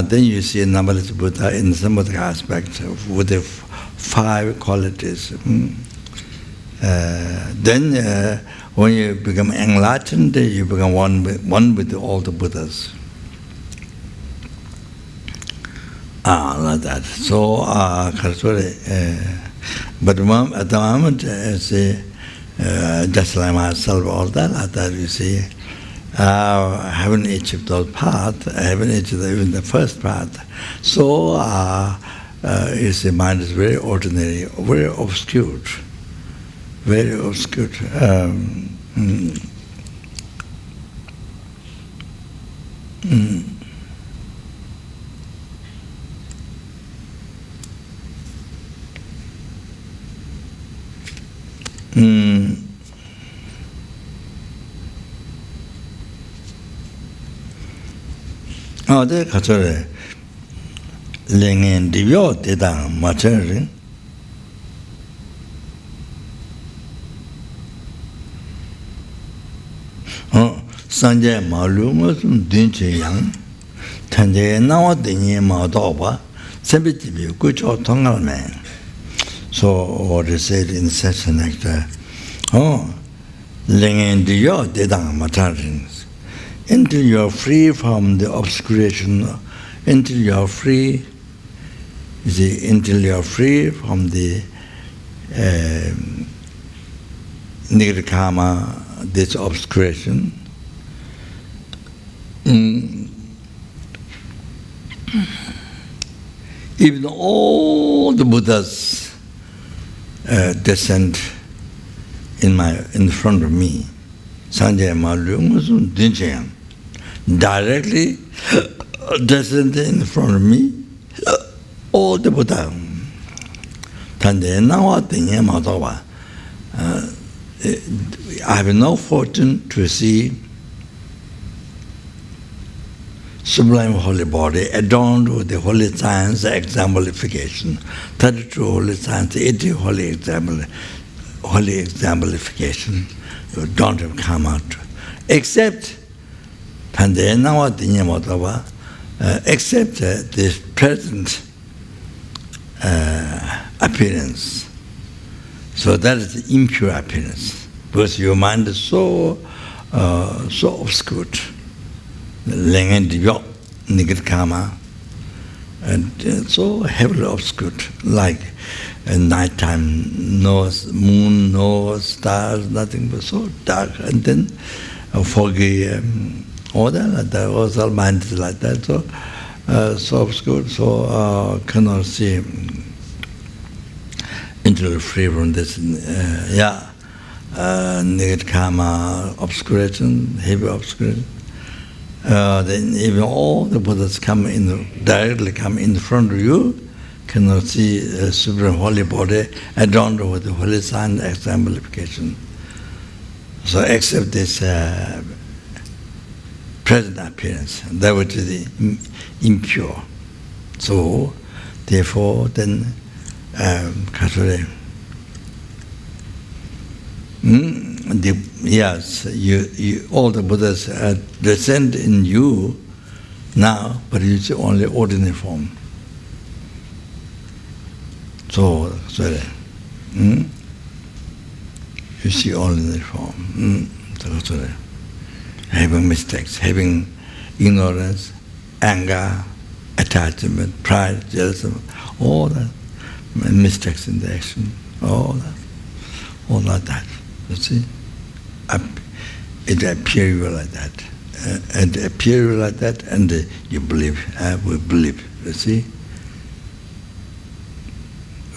Then you see a numberless Buddha in enSambhogayakaaspect with the 5 qualities. Then when you become enlightened, you become one with all the Buddhas. Like that. So, but at the moment, just like myself, all that, like that, you see, I haven't achieved those paths, I haven't achieved even the first path. So, you see, mind is very ordinary, very obscure. Very obscure. 네, 가서래. 랭엔 디벼 대다 맞춰리. 산제 말룸은 좀 된체양. 탄제 나와 되니 마도바. 세비티비 그저 통할매. So what is said in such an nectar? 랭엔 디벼 대다 맞춰리. Until you are free from the obscuration, until you are free, until you are free from the negative karma, this obscuration, even all the Buddhas descend in front of me. Sanjaya Malung Dinchayam. Directly descend in front of me, all the Buddha. I have no fortune to see sublime holy body adorned with the holy science exemplification, 32 holy science, 80 holy exemplification. You don't have come out, except except this present appearance. So that is the impure appearance, because your mind is so obscure, negative karma, and so heavily obscure, like nighttime, no moon, no stars, nothing but so dark, and then foggy, all that was all mind is like that, so obscure, so cannot see entirely free from this, negative karma, obscuration, heavy obscuration. Then even all the Buddhas directly come in front of you, cannot see a supreme holy body adorned with the holy sign exemplification. So except this present appearance, that which is the impure. So therefore then yes, you all the Buddhas descend in you now, but you see only ordinary form. So, sorry. You see ordinary form. So, sorry. Having mistakes, having ignorance, anger, attachment, pride, jealousy, all that, mistakes in the action, all like that. You see, it appears like that, and appears like that, and you believe. We believe. You see,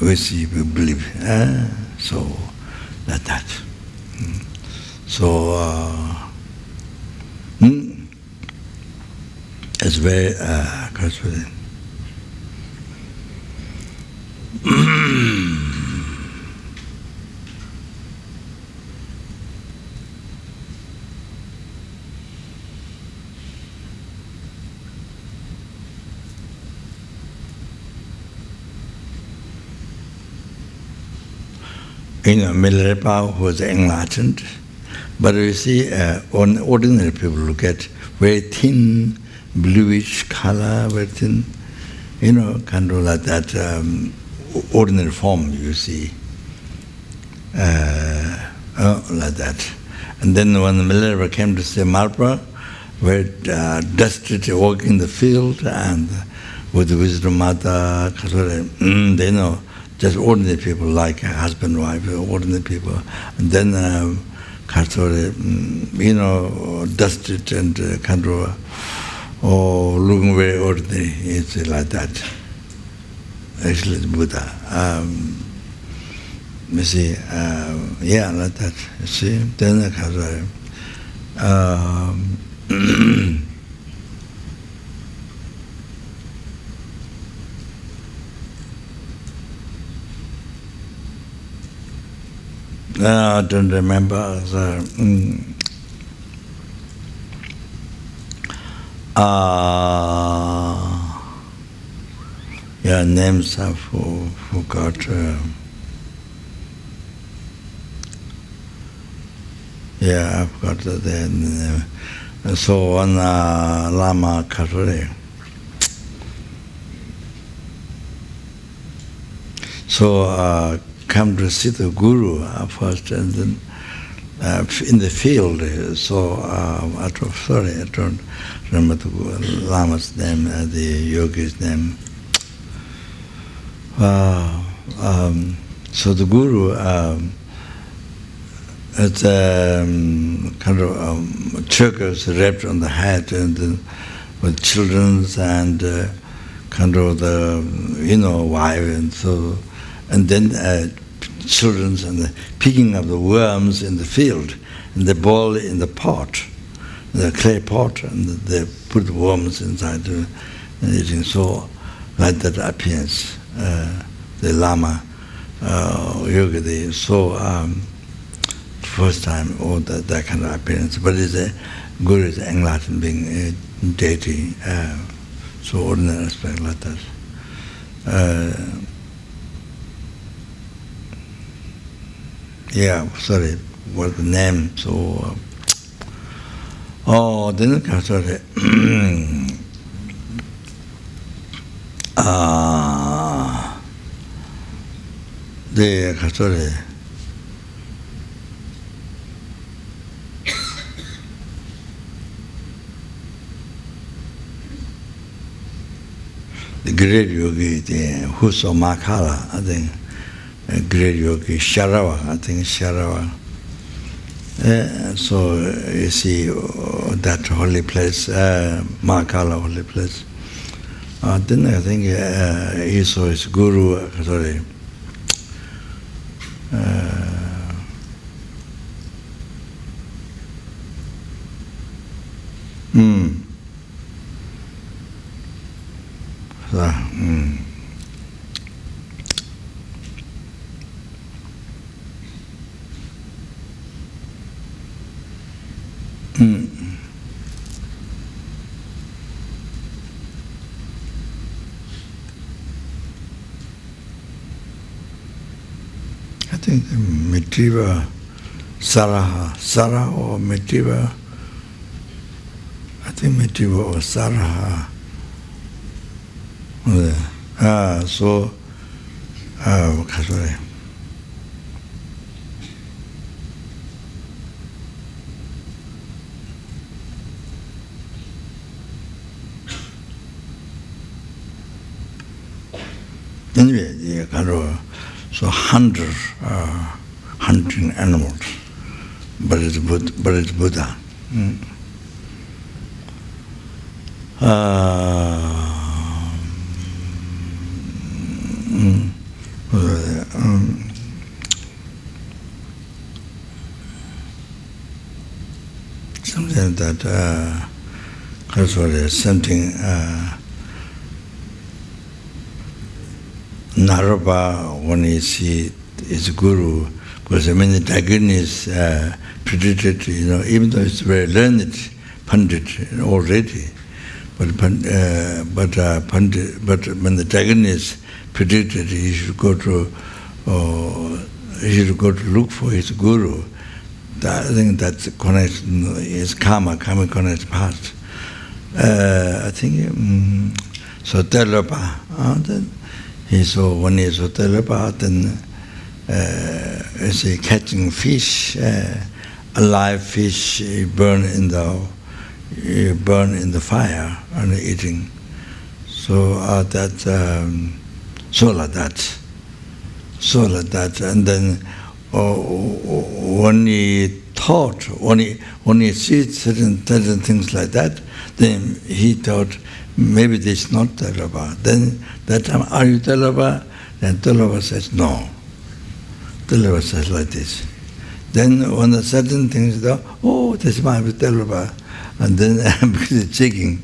we see, we believe. So like that. So it's very corresponding. Milarepa was enlightened, but you see, on ordinary people look at very thin, bluish color, very thin, kind of like that ordinary form you see, like that. And then when the Milarepa came to say Marpa, very dusted, walking in the field, and with the wisdom mother, they know. Just ordinary people like husband, wife, ordinary people. And then, dusted and kind of, looking very ordinary. It's like that. Actually, it's Buddha. You see, like that. You see, then I don't remember. Names I forgot. I forgot the name. So one Lama Katore. So come to see the Guru first, and then in the field. So I don't remember the Lama's name, the yogi's name. So the Guru, it's kind of chokers wrapped on the head, and with children's and kind of the wife, and so. And then children and picking up the worms in the field, and they boil in the pot, the clay pot, and they put the worms inside and eating. So like that appears the Lama yoga. So first time all that kind of appearance. But it's a Guru is enlightened being a deity, so ordinary aspect like that. Sorry, what the name? So, then sorry. Sorry. The great yogi, who's on Makala, I think. A great yogi, Sharawa, I think Sharawa. So you see that holy place, Mahakala holy place. Then I think he saw his Guru, sorry. I think Mitriva Saraha or Mitriva. I think Mitriva or Saraha. So, sorry. Anyway, the kind of so hunting animals, but it's Buddha. Something that something Naraba, when he see his guru, because I mean the dragon is predicted, even though it's very learned Pandit already, but when the dragon is predicted, he should go to look for his guru. I think that's connection is karmic connection past. I think Sotelapa. Then he saw when he saw Telapa, then is he catching fish, alive fish, burn in the fire and eating. So that solar that, and then. When he thought, when he sees certain things like that, then he thought maybe this is not Telapa. Then that time, are you Telapa? Then Telapa says no. Telapa says like this. Then when the certain things go, oh, this might be Telapa, and then because it's checking.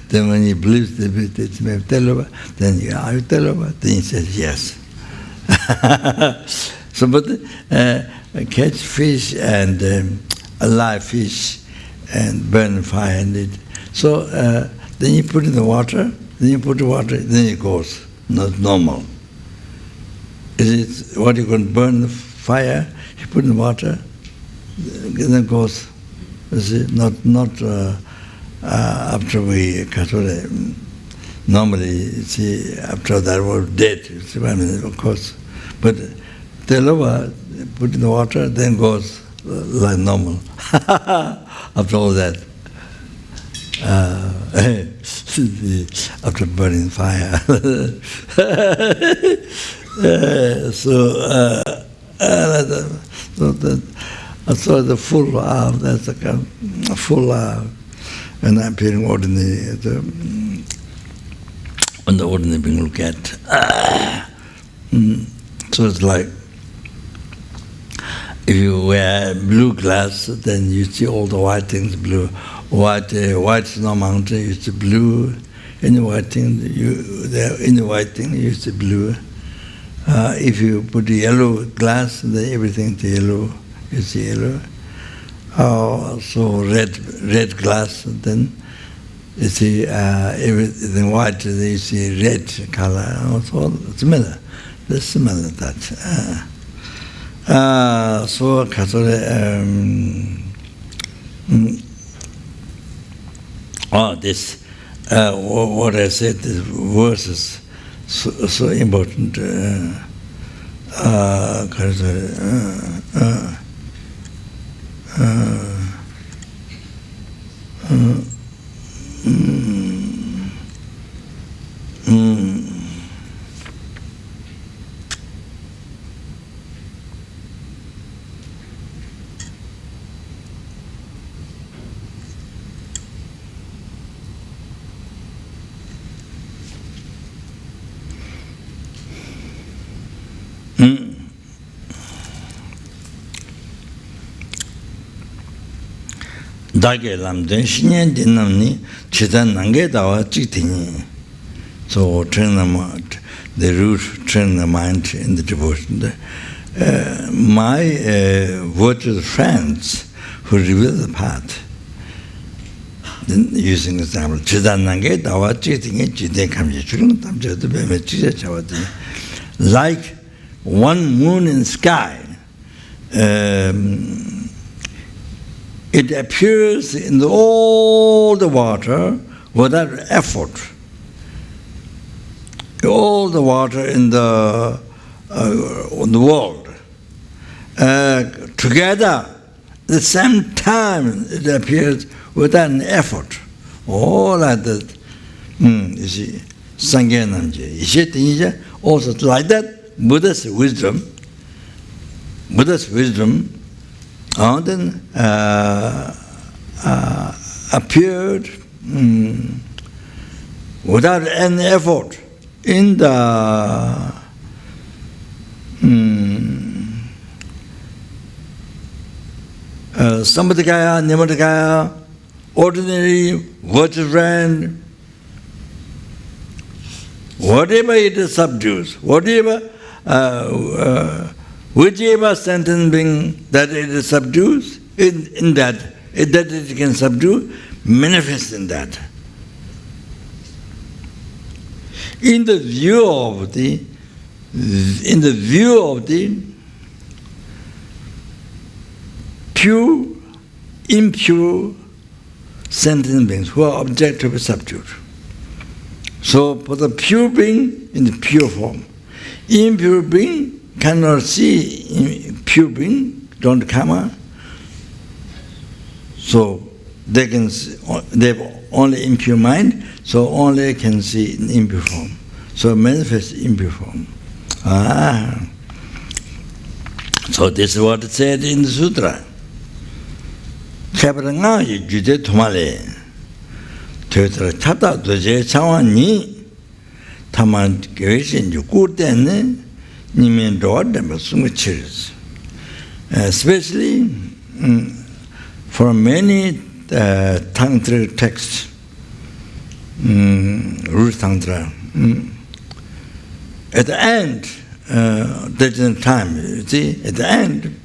Then when he believes that it's maybe Telapa, then are you Telapa? Then he says yes. So, but catch fish and alive fish and burn fire and it. So then you put in the water, then it goes. Not normal. Is it what you can burn the fire? You put in the water, then it goes. Is it not after we normally, see, after that we're dead. See what I mean? Of course. But Telava, put in the water, then goes like normal. After all that. After burning fire. So the full, that's a kind of full, and I'm appearing ordinary, on the ordinary being look at. So it's like, if you wear blue glass, then you see all the white things blue. White snow mountain, you see blue. Any white thing, you see blue. If you put the yellow glass, then everything's yellow. You see yellow. So red glass, then you see everything white, then you see red color. Also similar. The similar that. So this what I said, this verse is so important. Dage lamden shinyan dinamni chidan nange dawa chitini. So train the root, train the mind in the devotion. My virtuous friends who reveal the path, then using example, chidan nange dawa chitini chiden kamye churung tamche to be chawati. Like one moon in sky, it appears in all the water without effort. All the water in the world. Together, at the same time, it appears without an effort. All like that. You see. Sangye Namje. Also like that, Buddha's wisdom, then appeared without any effort in the Sambhogaya, Nirmanakaya, ordinary virtuous friend, whatever it subdues, whichever sentient being that it subdues, in that it can subdue, manifests in that. In the view of the pure, impure sentient beings who are objectively subdued. So for the pure being in the pure form, impure being cannot see pure being, don't come out. So they have only impure mind, so only can see in impure form. So manifest impure form. So this is what it said in the sutra. Chaparanga jude thumale. Tetra chata doje chawani taman geweshin ju kurtene nimen doad dem sumuchirs. Especially from many tantric texts, root tantra. At the end, there's a time, you see, at the end,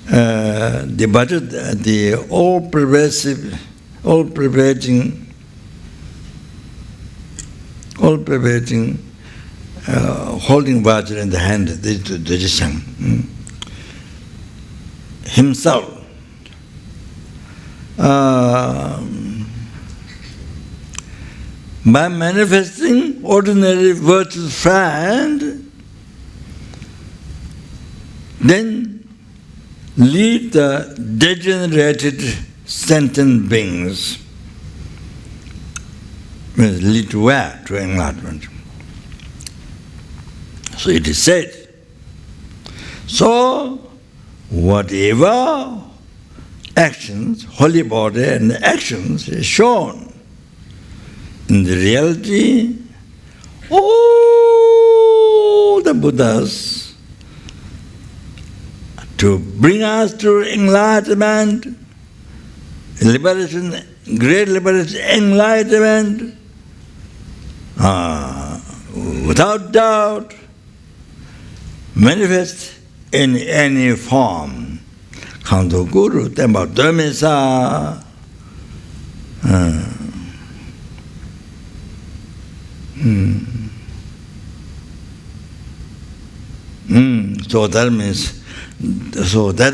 the budget, the all-pervading, holding Vajra in the hand, the Jisang, himself, by manifesting ordinary virtuous friend, then lead the degenerated sentient beings. Lead to where? To enlightenment. So it is said. So, whatever actions, holy body and actions is shown, in the reality, all the Buddhas to bring us to enlightenment, liberation, great liberation, enlightenment, without doubt, manifest in any form. Kanto Guru, Tempa Dhamesa, So that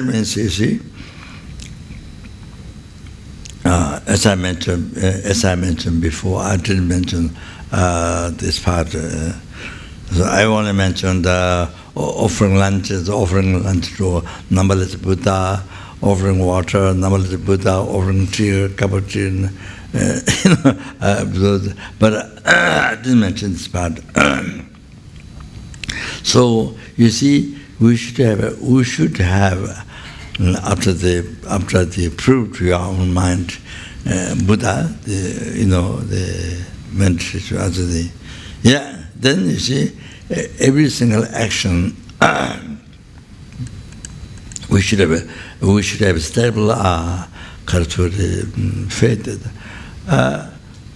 means, you see, as I mentioned before, I didn't mention this part. So I only mentioned offering lunch to numberless Buddha, offering water, numberless Buddha, offering tea, cup of tea. But I didn't mention this part. So you see, we should have after the proof to your own mind, Buddha, the meditation, then you see, every single action we should have stable faith.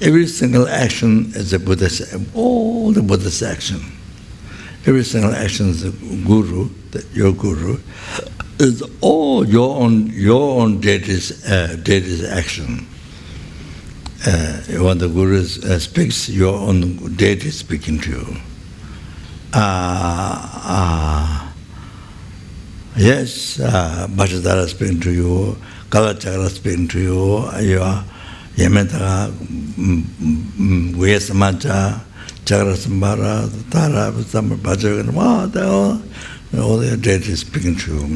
Every single action is a Buddha's, all the Buddha's action. Every single action is a guru, your guru, is all your own deity's action. When the guru speaks, your own deity is speaking to you. Yes, Bhattacharya speaking to you, Kalachakra speaking to you, Yamenta, Vyasamacha, Chakra Sambhara, Tara, Bhattacharya, all the deities speaking to you.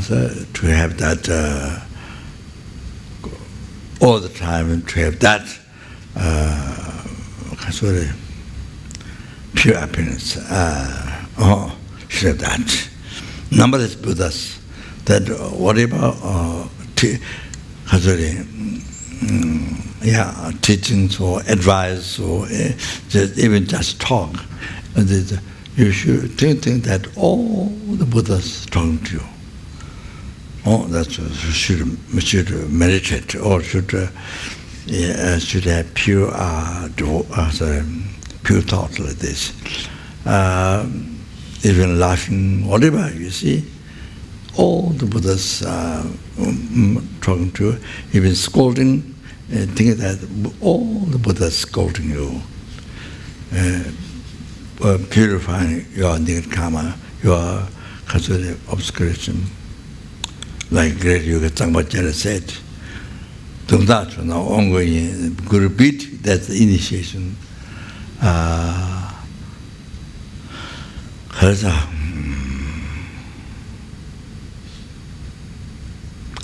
So to have that all the time, and to have that sorry, pure happiness. Should have that. Numberless Buddhas, that whatever teachings or advice or even just talk, you should think that all the Buddhas talking to you. Oh, that's should meditate or should have pure pure thought like this. Even laughing, whatever you see, all the Buddhas talking to you, even scolding, think that all the Buddhas scolding you, purifying your negative karma, your obscuration. Like great Yoga Tsangpa said, ongoing Guru repeat, that's the initiation.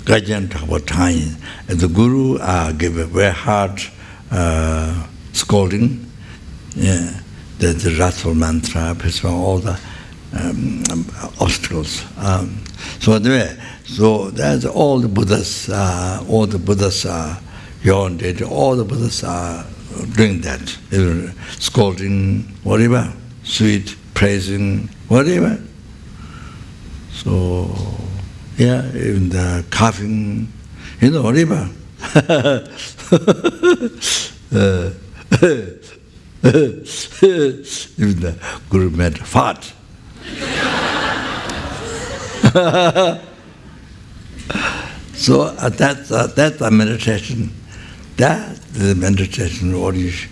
Gajan talk about time. The Guru gave a very hard scolding. The wrathful mantra, all the obstacles. So that's all the Buddhas are yonder, all the Buddhas are doing that. Scolding, whatever, sweet, praising, whatever. So, yeah, even the coughing, whatever. Even the Guru made fart. So that's a meditation. That's the meditation. Or you should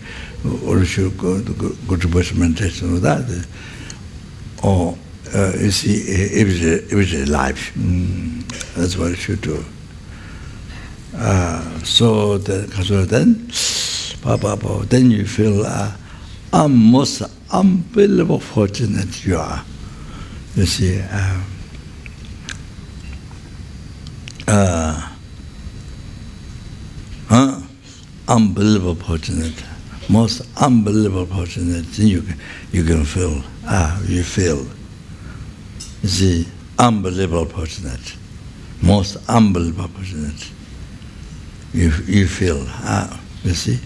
go to Buddhist meditation with that. Or you see, everyday life. That's what you should do. So then you feel most unbelievable fortunate you are. You see. Unbelievable fortunate, most unbelievable fortunate thing you can feel. You feel. You see, unbelievable fortunate, most unbelievable fortunate. You feel. You see,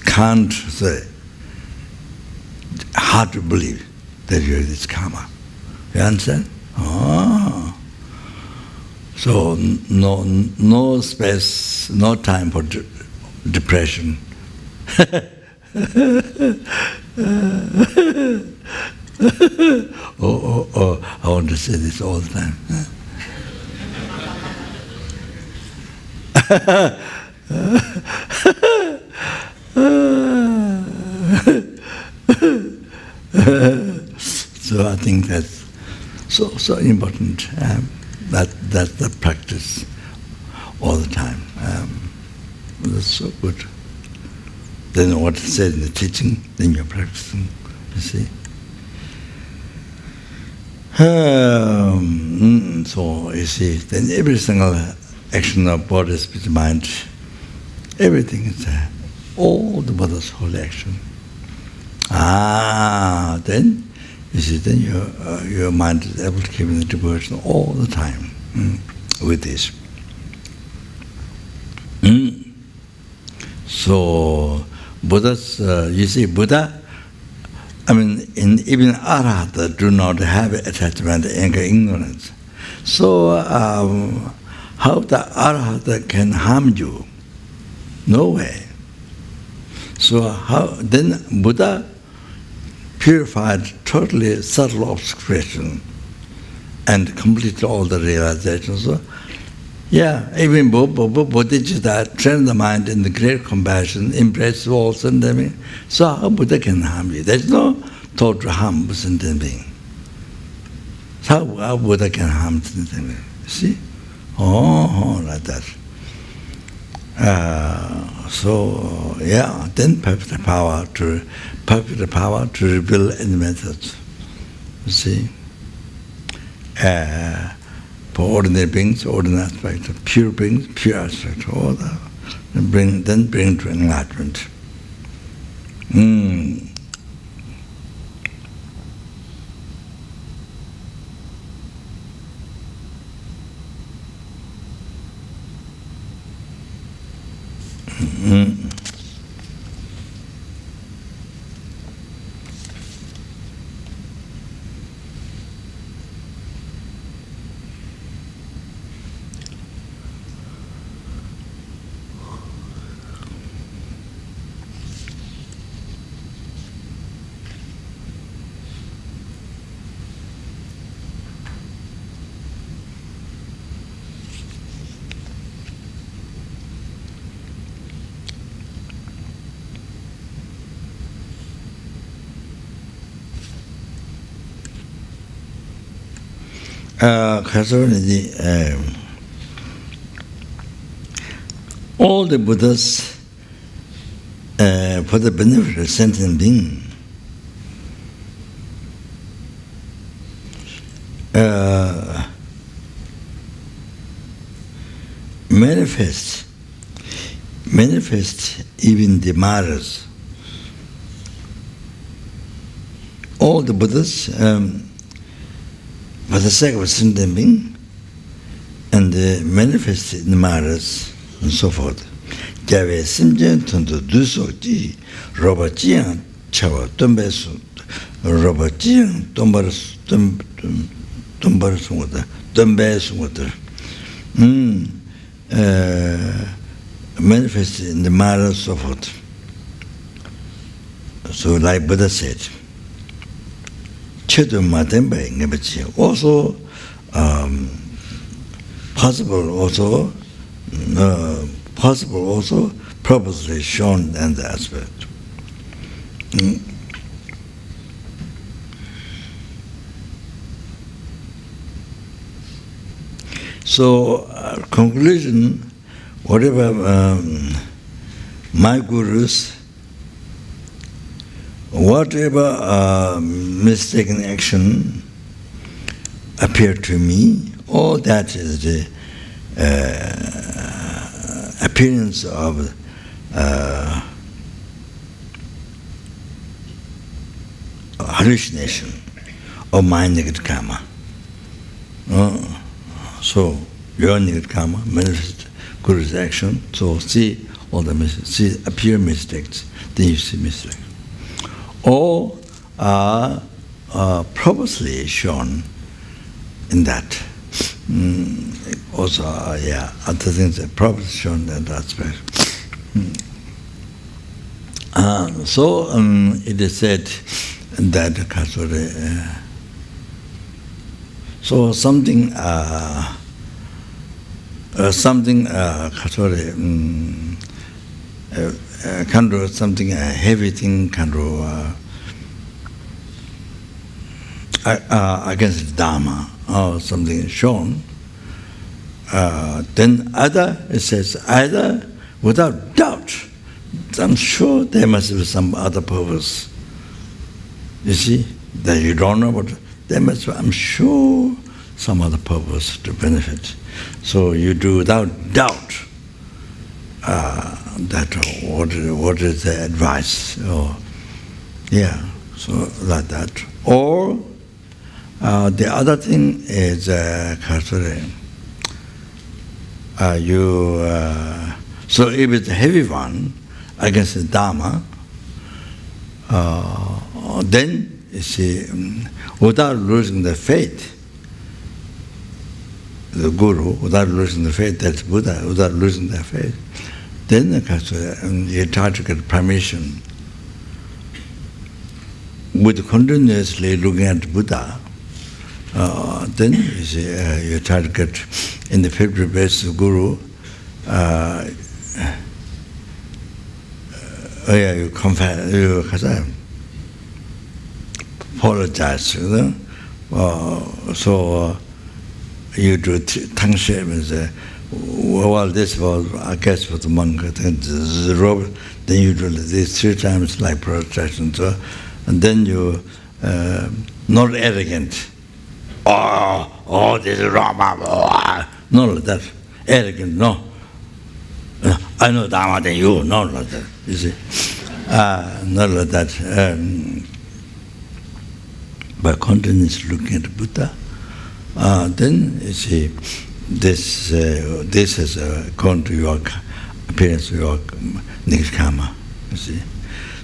can't say. Hard to believe that you have this karma. You understand? So no space, no time for depression. I want to say this all the time. So I think that's so important. That's the practice all the time. That's so good. Then what is said in the teaching, then you're practicing, you see. So you see, then every single action of body, speech, mind, everything is there. All the Buddha's holy action. Then you see, then your mind is able to keep in the devotion all the time with this. So Buddha's, you see, Buddha, even Arahata do not have attachment, anger, ignorance. So how the Arahata can harm you? No way. So how then Buddha purified totally subtle obscuration and completed all the realizations. So, even Bodhicitta trained the mind in the great compassion, embrace all sentient beings. So how Buddha can harm you? There's no thought to harm sentient being. So how Buddha can harm sentient being? See? Like that. Then perfect power to reveal any methods. You see? For ordinary beings, ordinary aspect, pure beings, pure aspect, all the then bring to enlightenment. All the Buddhas, for the benefit of sentient being, manifest even the Maras. All the Buddhas, for the sake of a sentient being, and manifest in the Maras, and so forth. Gyalwa simjen tundu dusokji, roba jiyang chawa tumbesu, roba jiyang tumbasu ngoda, tumbesu ngoda. Manifest in the Mara, so forth. So, like Buddha said, also possible also purposely shown in the aspect. So, conclusion, whatever my gurus, whatever mistaken action appeared to me, all that is the appearance of hallucination of my negative karma. So your negative karma manifests Guru's action. So see all the mistakes, see appear mistakes, then you see mistakes. All are purposely shown in that. Also, other things are purposely shown in that aspect. So it is said that so something kind of something heavy thing kind of against Dharma or something shown. Then it says either without doubt, I'm sure there must be some other purpose. You see, that you don't know, but there must be, I'm sure, some other purpose to benefit. So you do without doubt that what is the advice, or so like that. Or the other thing is so if it's a heavy one against the Dharma, then you see, without losing the faith, the Guru, without losing the faith, that's Buddha, without losing the faith, then you try to get permission. With continuously looking at Buddha, then you see, you try to get in the fifth base of Guru, you confess, you apologize. So you do tongue shame and say, well, this was, I guess, for the monk. Then you do this 3 times like prostration. So, and then you, not arrogant. This is wrong. Not like that. Arrogant, no. I know Dharma than you, not like that, you see. Not like that. By continuously looking at the Buddha, then you see, this has gone to your appearance of your next karma, you see.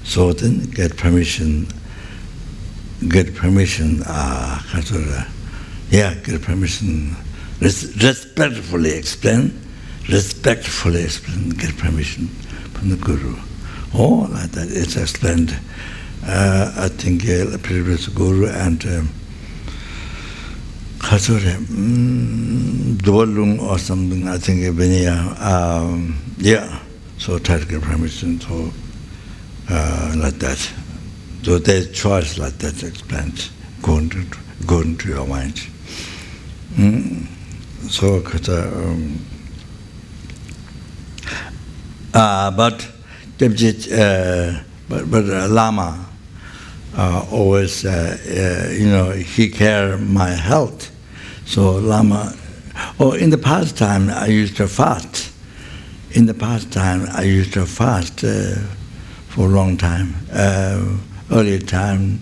So then get permission, get permission, respectfully explain, get permission from the Guru. Oh, like that, it's explained. I think the previous Guru and Dwalung or something, I think, yeah, so try to get permission, so like that. So there's choice like that explained, going to your mind. So, but Lama always, he cared my health. So Lama, in the past time I used to fast. In the past time I used to fast for a long time. Early times,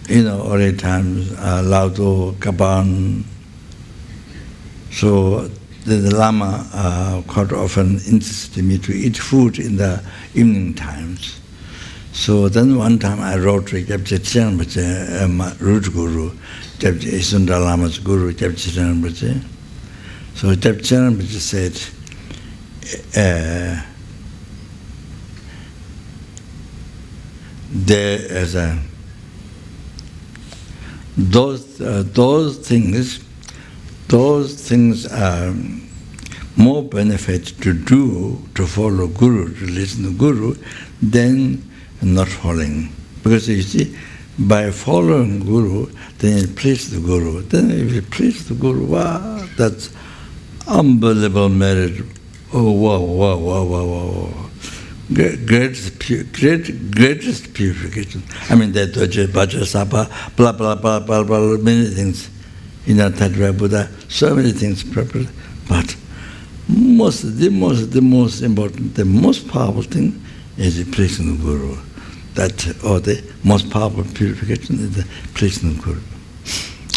Laudo, Kaban. So the Lama quite often insisted me to eat food in the evening times. So then one time I wrote to my root guru, Sundar Lama's guru, Rinpoche. So Rinpoche said, there is those things are more benefit to do, to follow Guru, to listen to Guru, than not following. Because you see, by following Guru, then you please the Guru. Then if you please the Guru, wow, that's unbelievable merit. Oh, wow. Greatest purification. I mean, that Bhaja Sapa, blah, blah, blah, blah, blah, many things. Tadra Buddha, so many things properly. But the most important, the most powerful thing is the pleasing the Guru. Or the most powerful purification is the pleasing the Guru.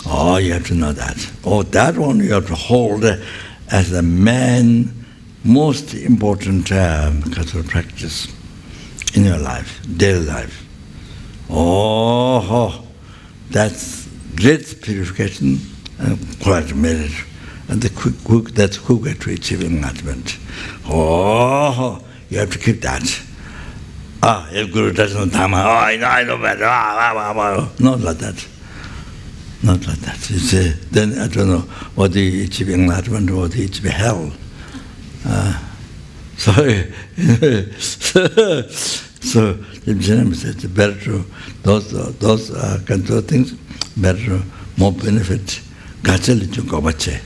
Oh, you have to know that. Oh, that one you have to hold as the most important practice in your life, daily life. Oh, that's great purification and quite merit. And that's quick way to achieve enlightenment. Oh, you have to keep that. If Guru doesn't know Dhamma, I know better. Not like that. Not like that. You see, then I don't know what you achieve enlightenment or what you achieve hell. So the Gentleman says, better to those kinds of things, better more benefit. Gacha lechung kawache.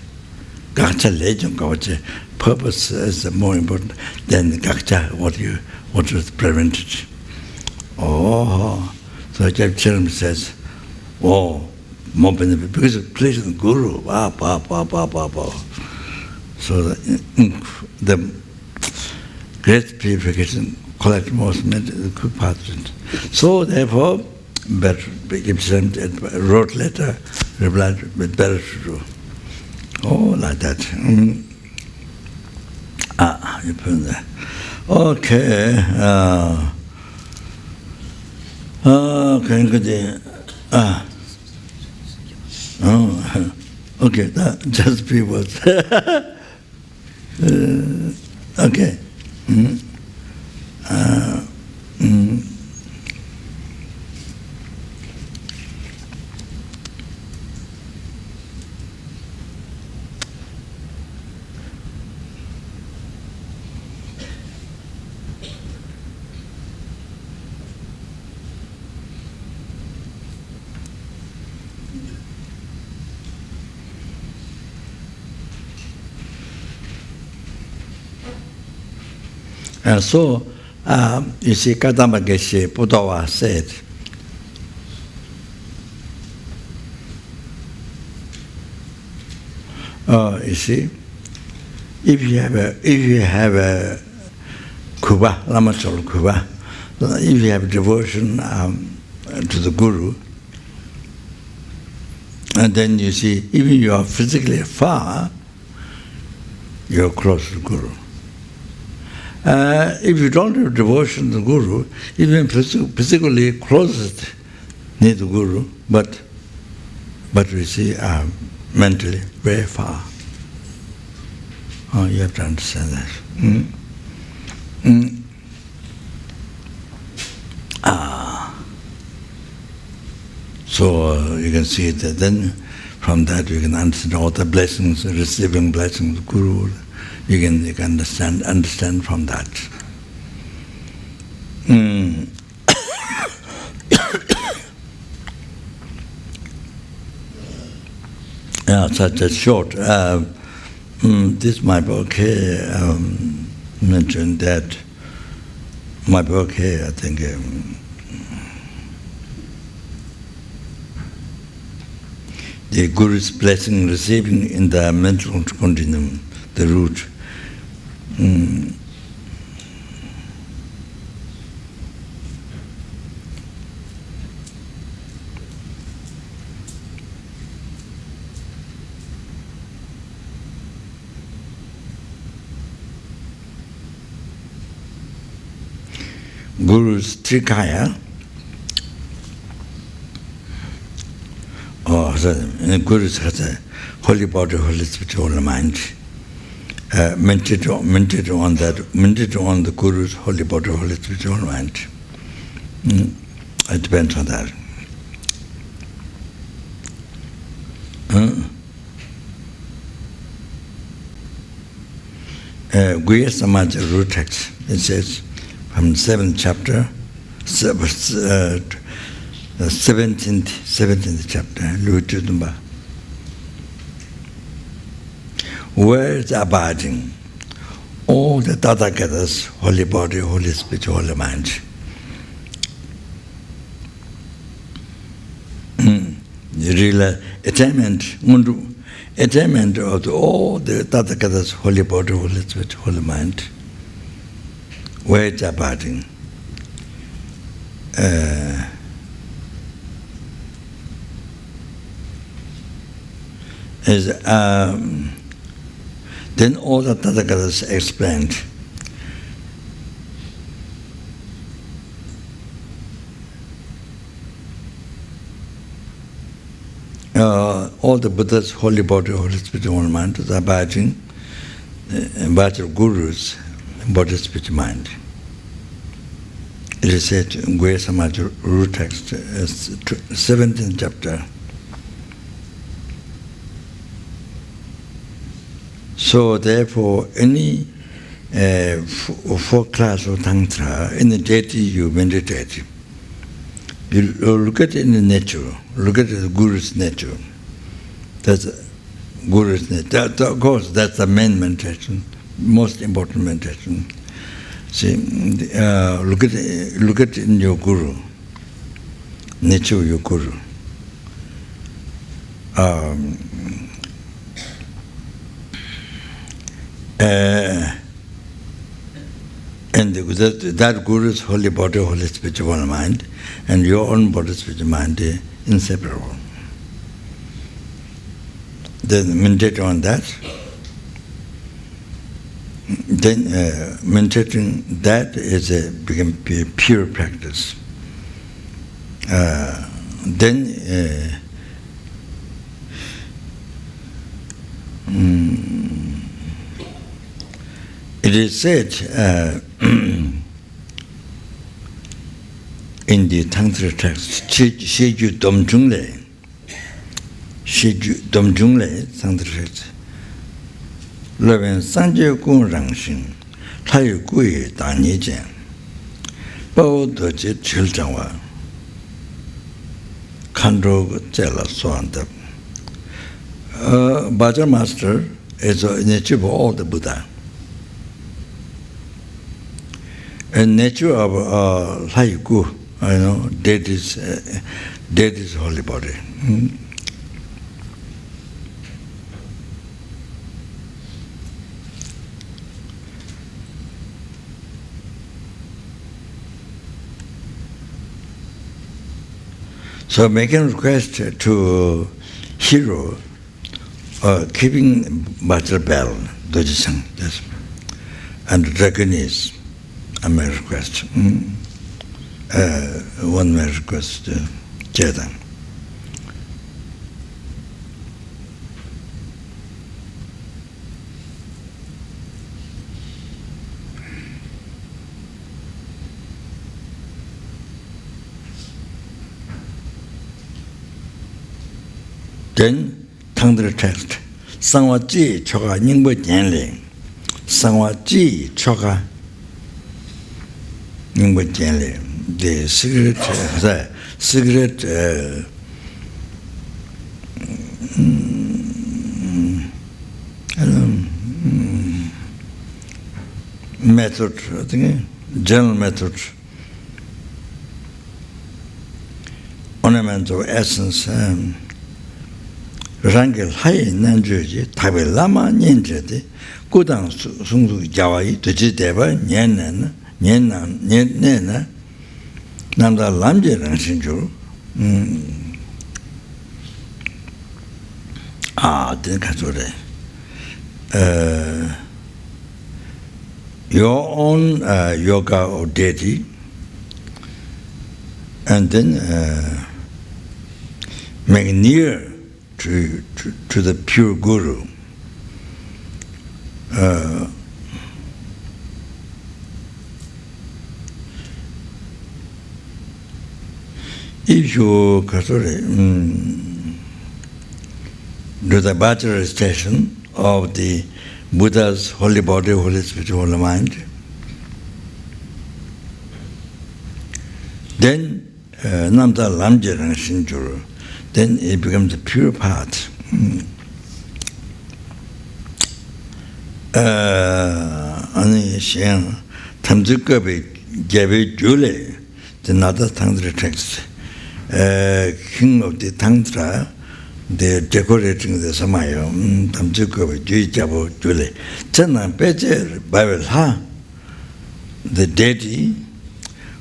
Gacha lechung kawache. Purpose is more important than the gacha, what was prevented. Oh, so Gentleman says, oh, more benefit because it pleases the Guru. So the great purification collect most quick paths. So therefore, better wrote letter, replied with better to do. Oh, like that. You put there. Okay. Okay, that just be words. Okay. So, you see, Kadamba Geshe Buddha said, you see, if you have a kuba, Lama Chol kuba, if you have devotion to the Guru, and then you see, even you are physically far, you're close to the Guru. If you don't have devotion to the Guru, even physically closest near the Guru, but we see mentally very far. Oh, you have to understand that. So you can see that then from that you can understand all the blessings, receiving blessings of the Guru. You can understand from that. Yeah, such a short. This my book here mentioned that my book here, I think. The Guru's blessing receiving in the mental continuum, the root. Guru's Trikaya, Guru's has a holy body, holy spirit, holy mind. Meditate on the Guru's holy body, holy spirit, holy mind. It depends on that. Guya Samaj root text, it says from 7th chapter, 17th chapter, Luchudumba. Where is abiding all the Tathagatas, holy body, holy spirit, holy mind? The real attainment of all the Tathagatas, holy body, holy spirit, holy mind. Where it's abiding. Then all the Tathagatas explained. All the Buddha's holy body, holy spirit, holy mind is abiding of Guru's body, spirit, mind. It is said in Guya Samaj root text, 17th chapter. So therefore, any four class of tantra, in the deity you meditate. You look at it in the nature, look at the Guru's nature. That's Guru's nature. Of course, that's the main meditation, most important meditation. See, look at it in your Guru, nature of your Guru. And that Guru's holy body, holy spiritual mind, and your own body, spiritual mind are inseparable. Then meditate on that. Then meditating that is become pure practice. Then it is said in the Tantra text, Sheju Domjungle, Tantra text, Leven Sanje Gung Rangshin, Tayu Gui Dani Jen, Bao Doji Chiljawa, Kandro Jela Swanda. Bhajan Master is a nature of all the Buddha. And nature of Haiku, deities holy body. So making request to hero, keeping butter bell, dojisang, yes, and recognize a my request. One my request, Chetan. Then, Tangdra text. Sangwa ji choka nyingbo jianli. Sangwa ji choka nyingbo jianli. The secret method, I think, general method, ornamental essence, Rangel Hai Nanjuji, Tabe Lama Nyenjeti, Kudang Sungsu Jawai, Tujideva, Nyenan, Nyenana, Nanda Lamje Ranshinju. Then Kature. Your own yoga or deity, and then make near to the pure guru. If you do the bhajra recitation of the Buddha's holy body, holy spirit, holy mind, then Namda Lamje Rangshinjuru, then it becomes a pure part. Ani Shen Tamzukabi Gabi Jule, the Nada Tantra text, king of the Tantra, they're decorating the Samaya, Tamzukabi Jujabo Jule. Chana Pecher Bible Ha, the deity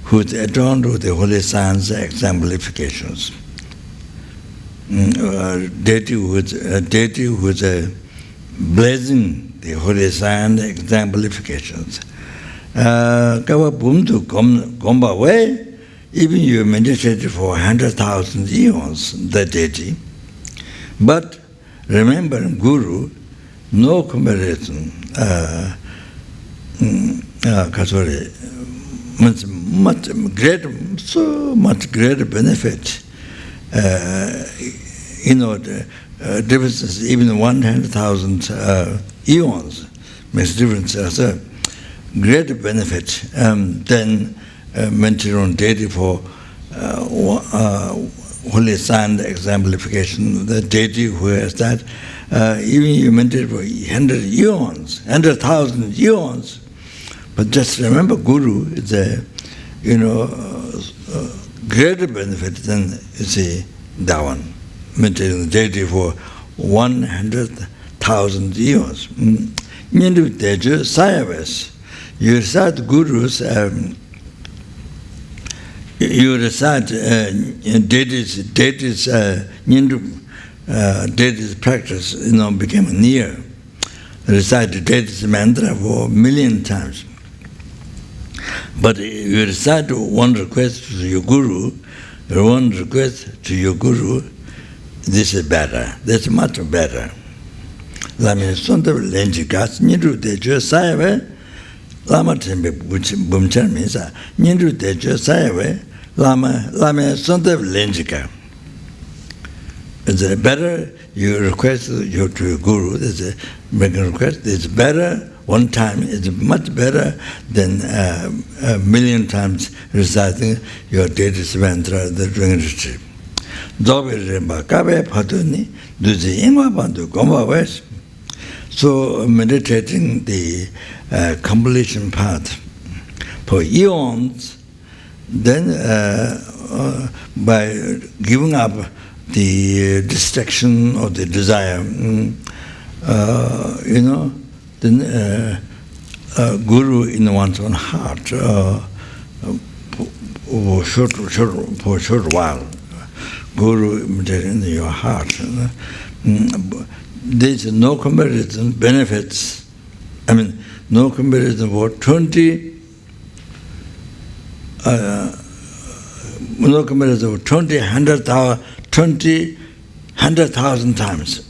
who is adorned with the holy signs, exemplifications. Deity who is blazing the holy sign, exemplifications. Kawa Bumtu Gomba way, even you meditated for 100,000 eons, the deity. But remember, Guru, no comparison. Much greater, so much greater benefit. Differences, even 100,000 eons makes difference as a greater benefit than mentioned on deity for holy sign exemplification. The deity who has that, even you meditate for 100 eons, 100,000 eons. But just remember, Guru is a, greater benefit than, that one. Meditating the deity for 100,000 years. Nyendu Teju Sayaves. You recite Gurus, you recite deities, Nyendu deities practice, became near. Recite the deities mantra for 1,000,000 times. But you recite one request to your Guru, this is better. That's much better. Lama Sonda Lenjikas, Niru Tejo Sayave, Lama Tembe Bumchan means Niru Tejo Sayave, Lama Sonda Lenjika. It's better you request to your Guru, there's a making request, it's better one time, it's much better than 1,000,000 times reciting your deity's mantra, the drink retreat. So meditating the completion part for eons, then by giving up the distraction of the desire, then Guru in one's own heart for a short while. Guru in your heart. There is no comparison benefits. I mean, no comparison for 20. No comparison for 20, 100,000 times.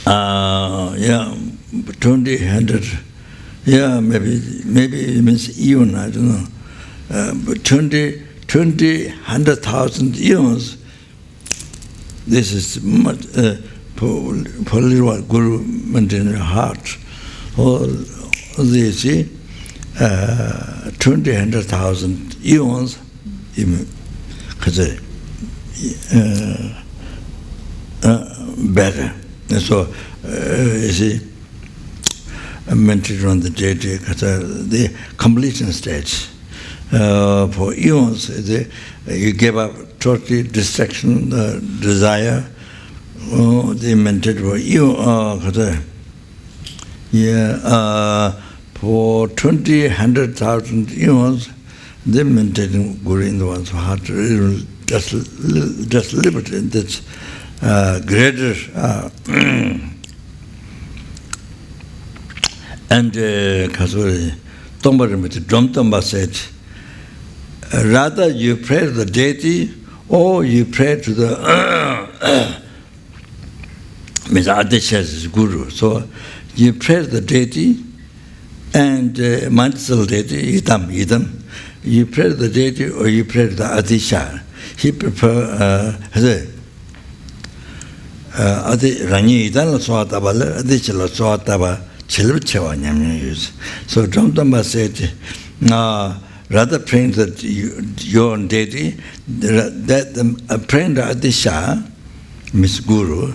Yeah, 20, 100. Yeah, maybe it means eon. I don't know. But 20, 100,000 eons. This is much for little while Guru maintain your heart. All you see, 20, 100,000 eons, better. And so, you see, mentioned on the deity, the completion stage. For eons, you give up totally distraction, desire. They mentioned for eons. For 20, 100,000 eons, they maintain Guru in the one's heart, just liberty. That's greater. And Kasuri Tombarimiti Dromtomba said, rather you pray to the deity or you pray to the means Adishas Guru. So you pray to the deity and Mantisal deity, idam. You pray to the deity or you pray to the Adisha. He prefer Adi Rani Idan Swataba, Adisha Swataba. So Dromtomba said, rather praying that your own deity, that praying to Adisha, Miss Guru,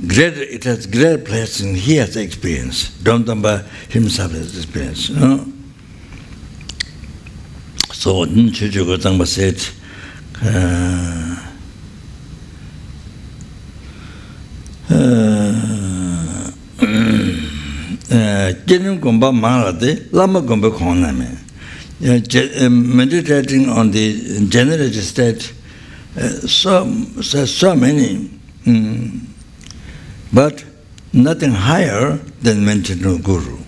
it has great blessing he has experienced. Dromtomba himself has experienced. So Chuchu Gotamba said, meditating on the generative state, so many, but nothing higher than mentioned Guru.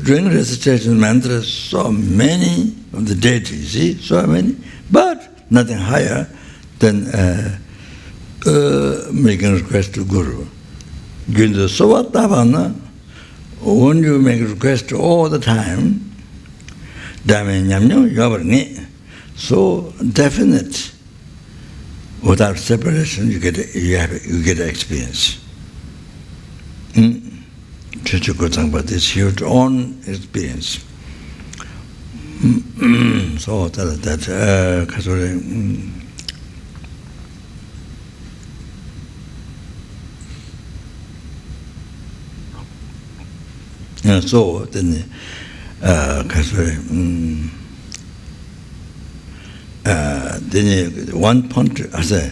During recitation mantras, so many of the deities, see, so many, but nothing higher than making request to Guru. When you make request all the time, so definite, without separation, you get experience. But this huge own experience. So that so then one point as a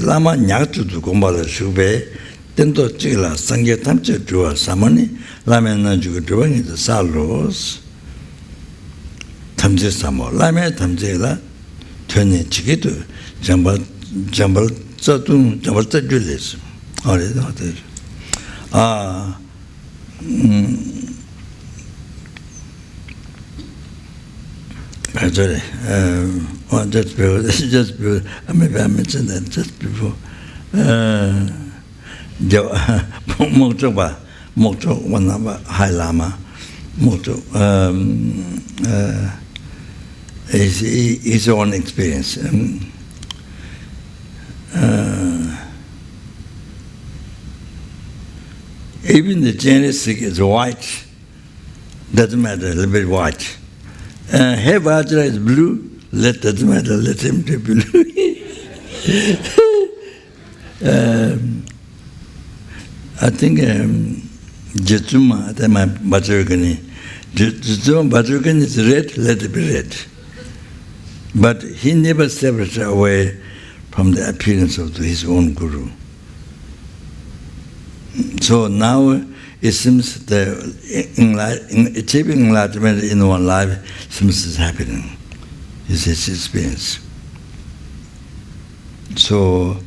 Lama Nyaktu Kumbala Shube, Tento Chila, Sangya Tamche Jua Samani, Lamena Juguduang, the Salos, Tamje Samo, Lame Tamjela, 20 Chikitu, Jambal Satum, Jambal Julis. Sorry, just before, maybe I mentioned that just before. Mokcho, one number, High Lama, Mokcho, his own experience. Even the genesis is white, doesn't matter, a little bit white. Hey, Vajra is blue, doesn't matter, let him be blue. I think Jitsuma, that's my Bajragani. Jitsuma Bajragani is red, let it be red. But he never separated away from the appearance of his own Guru. So now it seems that achieving enlightenment in one life seems is happening. It's his experience. So,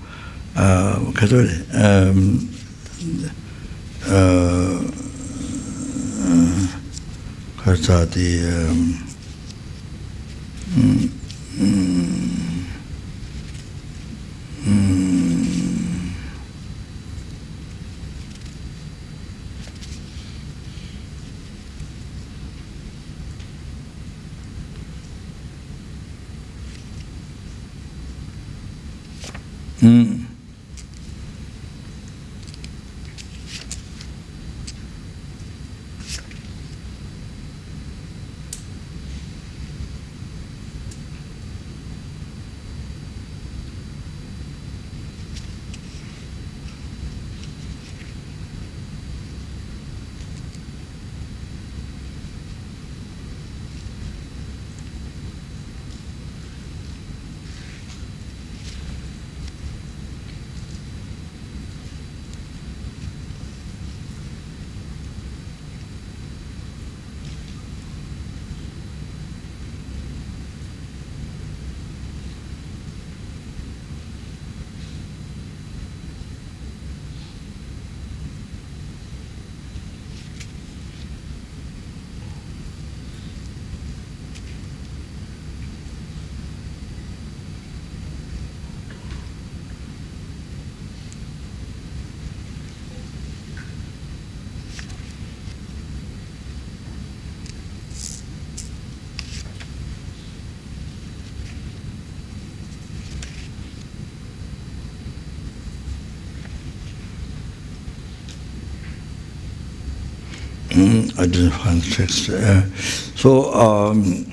I didn't find the text.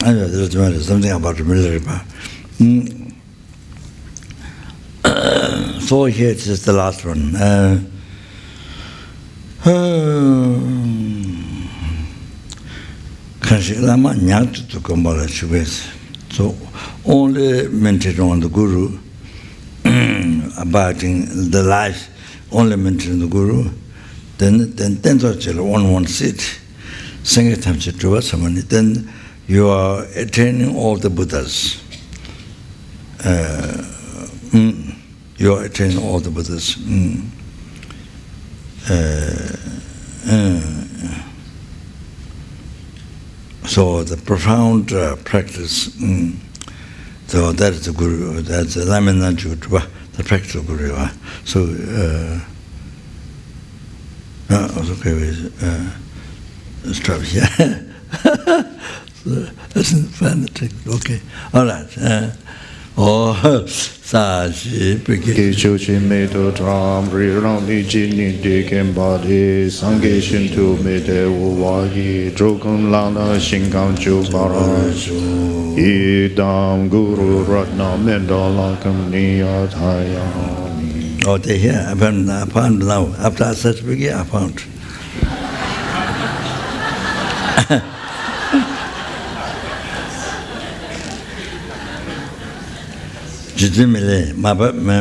Anyway, there's something about the military power. So here it is the last one. Lama to Kumbala Shubes. So only mentioned on the Guru, abiding the life, only mentioned the Guru. Then one sit, sing it to somebody. Then you are attaining all the Buddhas. You are attaining all the Buddhas. So the profound practice. So that is the Guru. That's the Lama, the practical Guru. So. Okay, let's stop here. So, that's the trick. Okay, all right. Sashi, Kichuchi Medo Dram, Rirani Jini Dikin Badi, Sangishin to Mede Wahi, Drokun Lana Shinkan Chubara, Idam Guru Ratna Mendolakam Niyataya. Oh, they here. I found now. After such big, I found.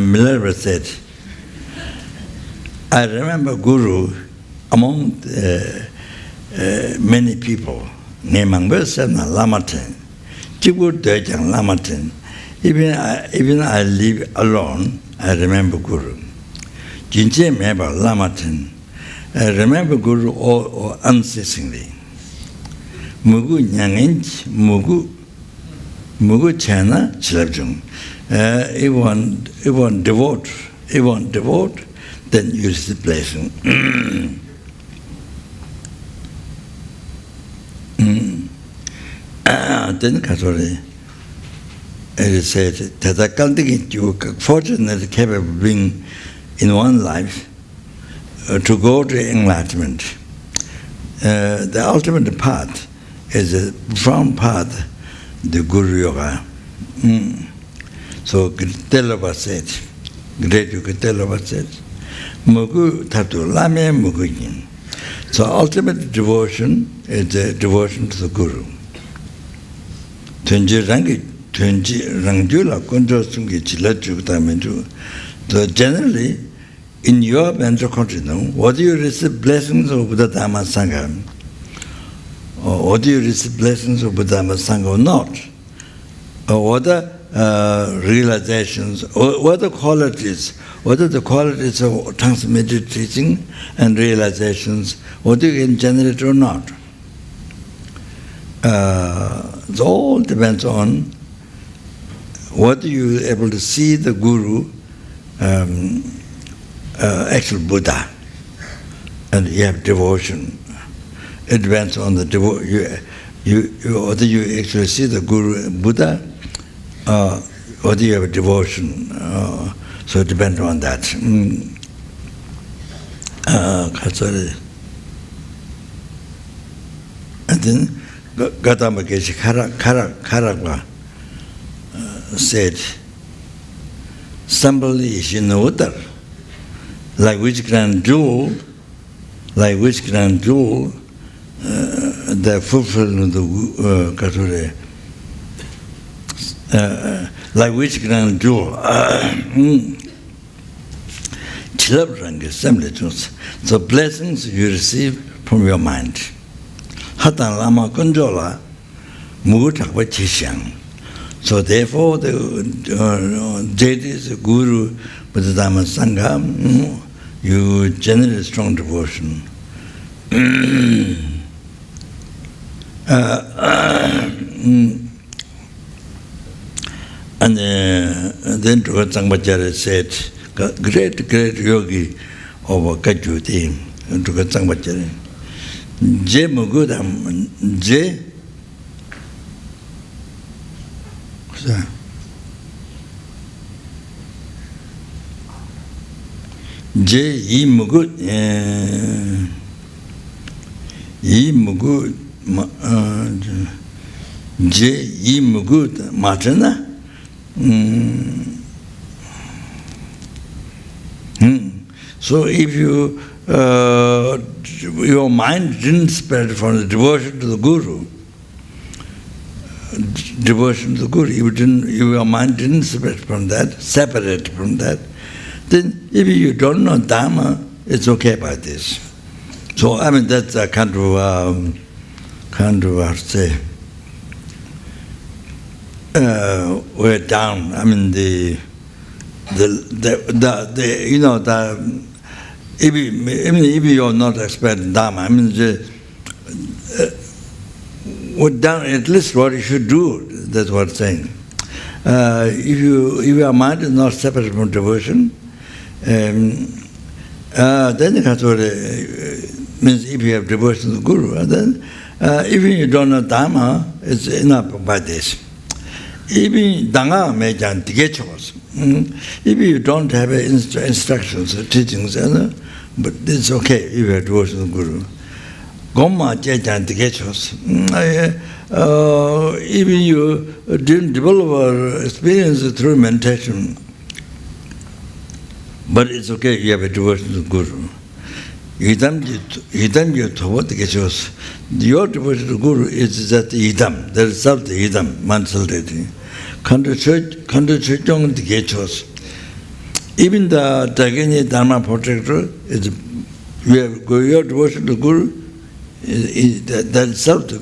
Miller said, I remember Guru among many people, Nemang Bersan and Lamaten, Chibu Dejang Lamaten. Even I live alone, I remember Guru. Jinche member Lamaten, I remember Guru all unceasingly. Mugu Nyanginch, Mugu Chana, Chilabjung. Even devote, then use the blessing. Then Katori. It said that I can't think you fortunately capable of being in one life to go to enlightenment. The ultimate path is a profound path, the Guru Yoga. So Gyalwa said, great Gyalwa said, Mugu Tatu Lame Mugujin. So ultimate devotion is a devotion to the Guru. So generally, in your mental continuum, whether you receive blessings of Buddha Dhamma Sangha, or whether you receive blessings of Buddha Dhamma Sangha or not, or whether realizations, or whether the qualities of transmitted teaching and realizations, whether you can generate or not. It all depends on whether you are able to see the Guru, actual Buddha, and you have devotion. It depends on the whether you actually see the Guru Buddha, whether you have a devotion. So it depends on that. And then Gautama Geshe Karagwa said, somebody is in the water, like which grand jewel, the fulfillment of the like which grand jewel, so blessings you receive from your mind. Hatan Lama Kunjola, Mugutakwa Chishyang. So therefore, the deities, the Guru, Buddha Dhamma Sangha, you generate strong devotion. And then Tsangpacharya said, great yogi of Kajuti, to Tsangpacharya. Je Mugudam, Je. What's that? Je yi Mugud, Je yi Mugud, Matana. So if you your mind didn't spread from the devotion to the Guru, your mind didn't spread from that, separate from that, then if you don't know Dhamma, it's okay about this. So I mean that's a kind of how to say, we're down. I mean if you're not expecting Dhamma, I mean we're down. At least what you should do. That's what I'm saying. If your mind is not separate from devotion, then it means if you have devotion to the Guru, then even you don't know Dhamma, it's enough by this. Even Danga may jan tigechos. If you don't have instructions or teachings, but it's okay if you have devotion to the Guru. Gomma jan tigechos. Even you didn't develop experience through meditation, but it's okay if you have a devotion to the Guru. Your devotion to the Guru is that idam, the result of the idam, mansalati. Even the Dagini Dharma protector is your devotion to the Guru, that result of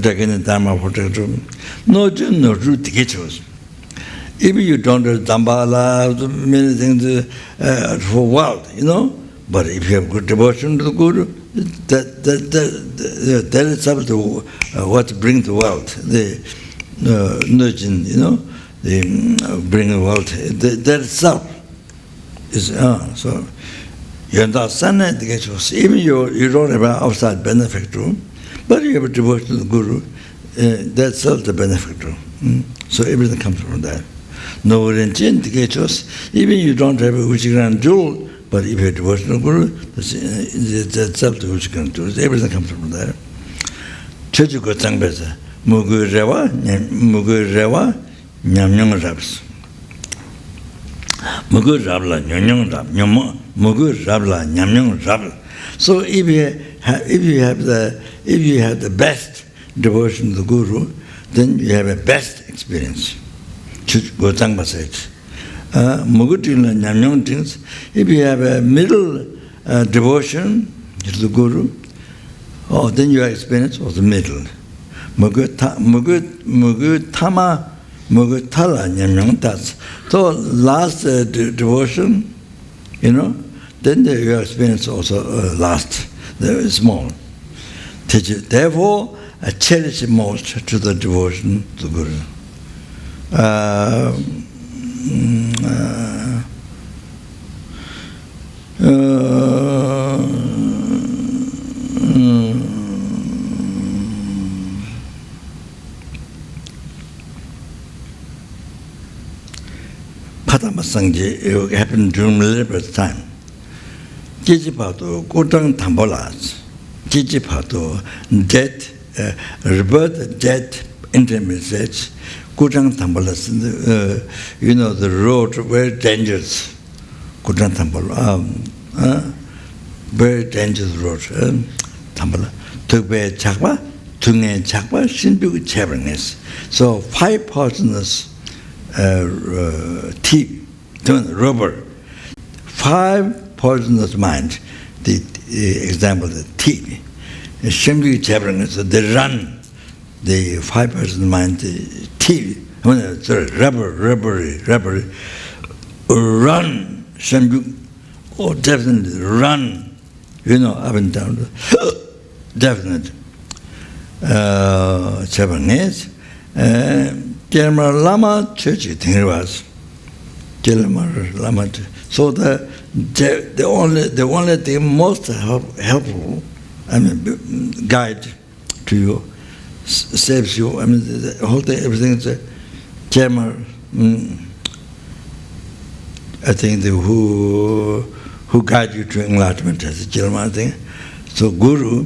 Dagini Dharma protector. No root gechos. Even you don't do Dambala, many things for wealth, but if you have good devotion to the Guru, that is something what brings the wealth, the nurturing, the bring wealth. That itself is so. You're not son at the gates. Even you don't have an outside benefactor, but you have a devotion to the Guru. That's all the benefactor. So everything comes from that. No religion, even you don't have a Uchigram jewel, but if you have devotion to the Guru, that's up to Uchigram jewel. Everything comes from there. Chochuko Tsangbeza, Mugu Rewa, Nyamnyong Rabs. Mugu Rabla, Nyamnyong Rab, Mugu Rabla, Nyamnyong Rab. So if you have the best devotion to the Guru, then you have a best experience. Gotangpa said. If you have a middle devotion to the Guru, then your experience was the middle. So last devotion, then your experience also lasts, very small. Therefore, I cherish most to the devotion to the Guru. Padma Sangye happened during Libera's time. Kijipato, Kutang Tambolas, Kijipato, death, rebirth, death, intermediate, Kutang Tambolas, the road, very dangerous. Kutang Tambola, very dangerous road. Tambola. Tukbe Chakba, Tunge Chakba, Shinbu Chaberness. So 5 poisonous thief, robber, 5 poisonous mind. The example, the thief, Shinbu Chaberness, they run. The 5 poisonous mind, the thief, robbery, run. Shinbu, definitely run. Up and down. Definitely. Chaberness. Gyalwa Lama Church was Gyalwa Lama. So the only thing most helpful, guide to you, saves you. The whole thing, everything is Gyalwa. I think who guide you to enlightenment is Gyalwa thing. So Guru,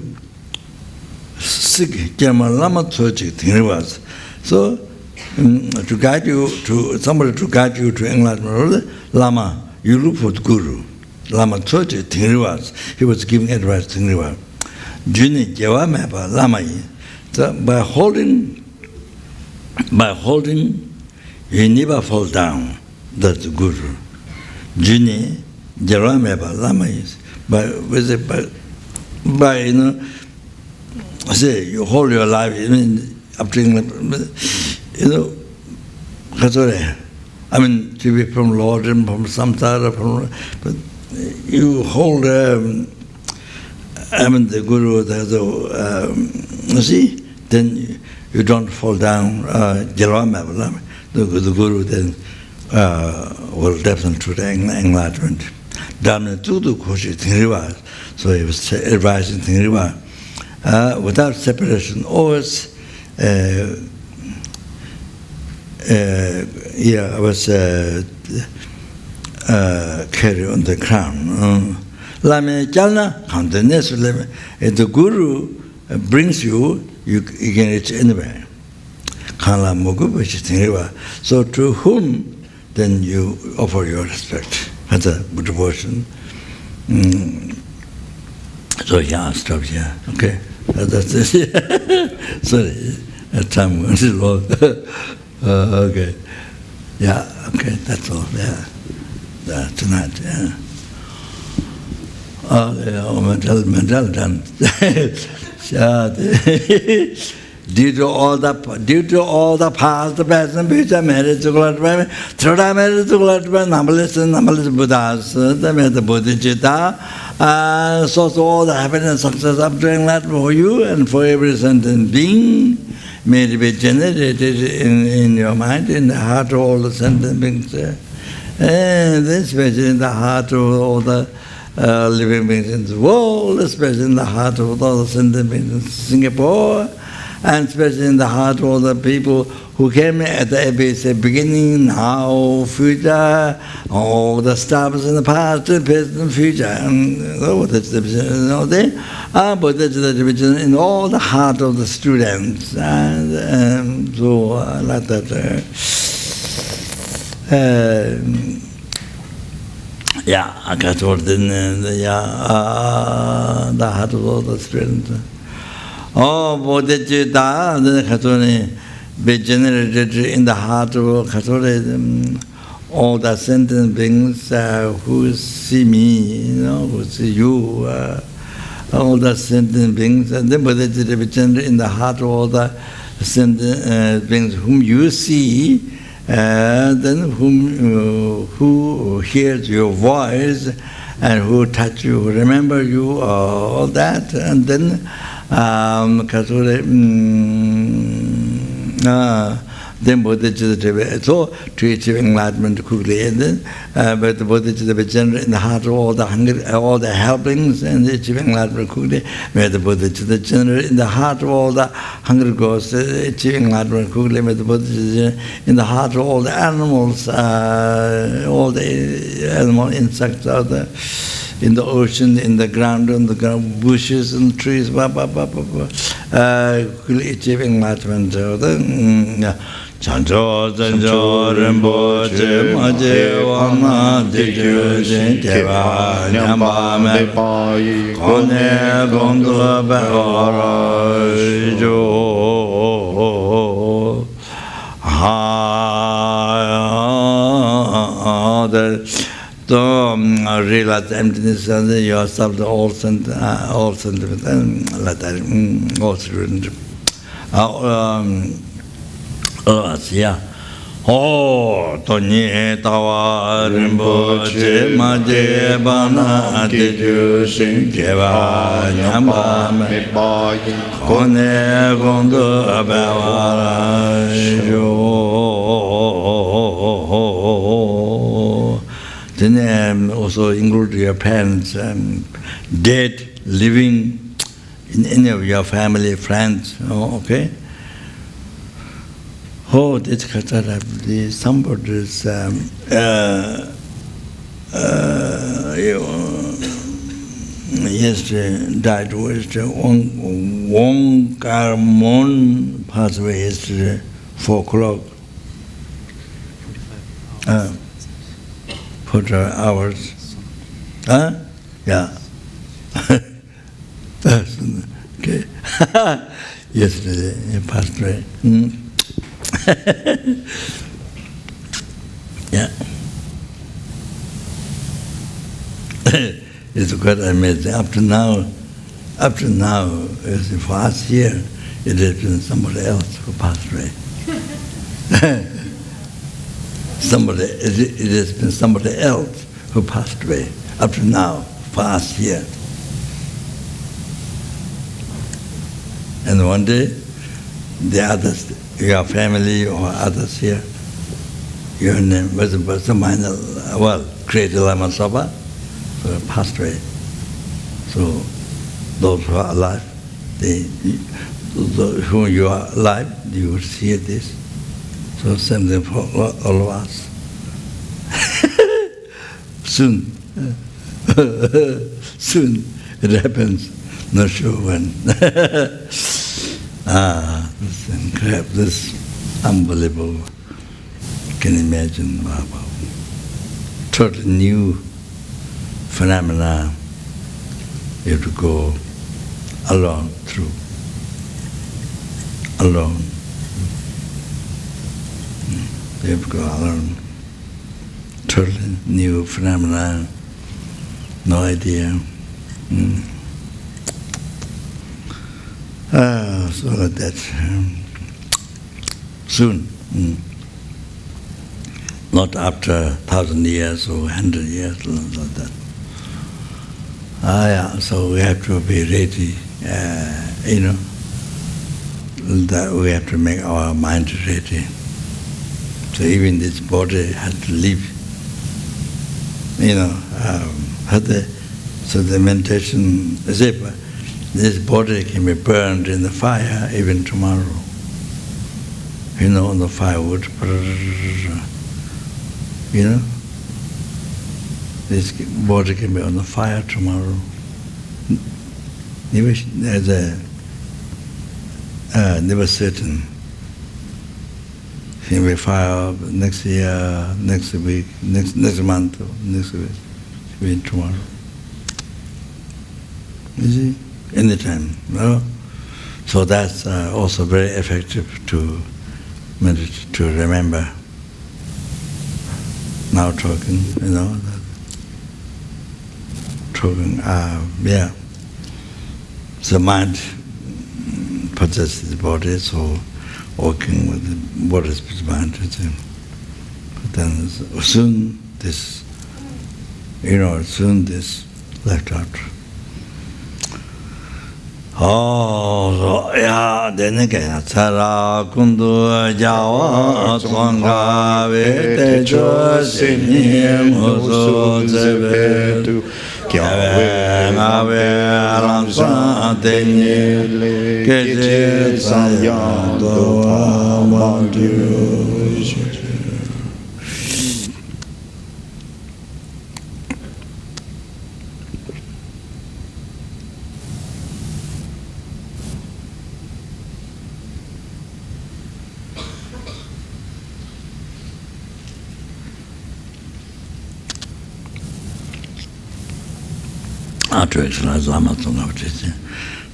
Gyalwa Lama Church was. So, to guide you to somebody to guide you to enlightenment, Lama, you look for the Guru. Lama Tsoche Tingriwas, he was giving advice to Tingriwa. Juni Jewa Mapa Lama. So by holding, you never fall down. That's the Guru. Juni Jewa Mapa Lama is by say you hold your life. Up to to be from Lord and from samsara, but you hold, the Guru, see, then you don't fall down. The Guru then will definitely to the enlightenment. So he was advising Tingriwa. Without separation, always. I was carry on the crown. Lama Jalna, if the Guru brings you, you can reach anywhere. So to whom then you offer your respect? That's a devotion. So yeah, stop here. Okay. That's it. Sorry, time was long. Okay. Yeah, okay, that's all. Yeah. Tonight, yeah. Mental done. Due to all the past, the present, future, marriage, third marriage, numberless Buddhas, the Bodhicitta, so all the happiness and success of doing that for you and for every sentient being may be generated in your mind, in the heart of all the sentient beings, and especially in the heart of all the living beings in the world, especially in the heart of all the sentient beings in Singapore, and especially in the heart of all the people who came at the ABC beginning, now, future, all the stars in the past, present, future, and that's the division all day. But that's the division in all the heart of the students, and so like that. I got told in the heart of all the students. Bodhicitta, be generated in the heart of all the sentient beings who see me, who see you, all the sentient beings, and then Bodhicitta be generated in the heart of all the sentient beings whom you see, then who hears your voice, and who touch you, who remember you, all that, and then then Bodhicitta, so to achieve enlightenment quickly, and then but the Bodhicitta be generated in the heart of all the hunger, all the helpings, and achieve enlightenment quickly. May the Bodhicitta generate in the heart of all the hungry ghosts, achieve enlightenment quickly. May the Bodhicitta in the heart of all the animals, all the animal insects out there, in the ocean, in the ground, on the ground, bushes and trees, achieve enlightenment. Chancho Chancho Rinpoche Maje Wana Dikyu Shin Teva Nyamba Me Kone Gondo Beora Jo to realize emptiness and yourself, the all sentiment, and like that, all student. Yeah. Oh, Tony Tawa Rinpoche Maje Bana Diju Shin Keva Nyamba Me Kone Gondo Bewara Jo. Then also include your parents, dead, living, in any of your family, friends, okay? Oh, this Katara, somebody's yesterday died, was Wong Karmon passed away yesterday, 4 o'clock. 4 hours. Huh? Yeah. Okay. Yesterday he passed away. Yeah. It's quite amazing. Up to now, as for us here, it has been somebody else who passed away. It has been somebody else who passed away up to now for us here. And one day, the others, your family or others here, your name was created Lama Zopa, so passed away. So those who are alive, those who you are alive, you will hear this. So same thing for all of us. Soon. Soon it happens. Not sure when. This incredible, this unbelievable. You can imagine about totally new phenomena you have to go alone through. Alone. You have to go alone. Totally new phenomena, no idea. So that soon, not after 1,000 years or 100 years, like that. So we have to be ready, that we have to make our mind ready. So even this body has to live, so the meditation, this body can be burned in the fire even tomorrow. On the firewood, this body can be on the fire tomorrow. Never certain. Can be fire next year, next week, next month, next week, even tomorrow. You see? Anytime. So that's also very effective to meditate, to remember. now talking, talking, yeah. The mind possesses the body, so working with the body's mind. But then soon this left out. Oh, yeah, then again, Sara Kundu Gyalwa Ensapa'whether Musu Zebetu Gyalwa Ensapa'whether Keje Sanyang Doa Mandu. Lama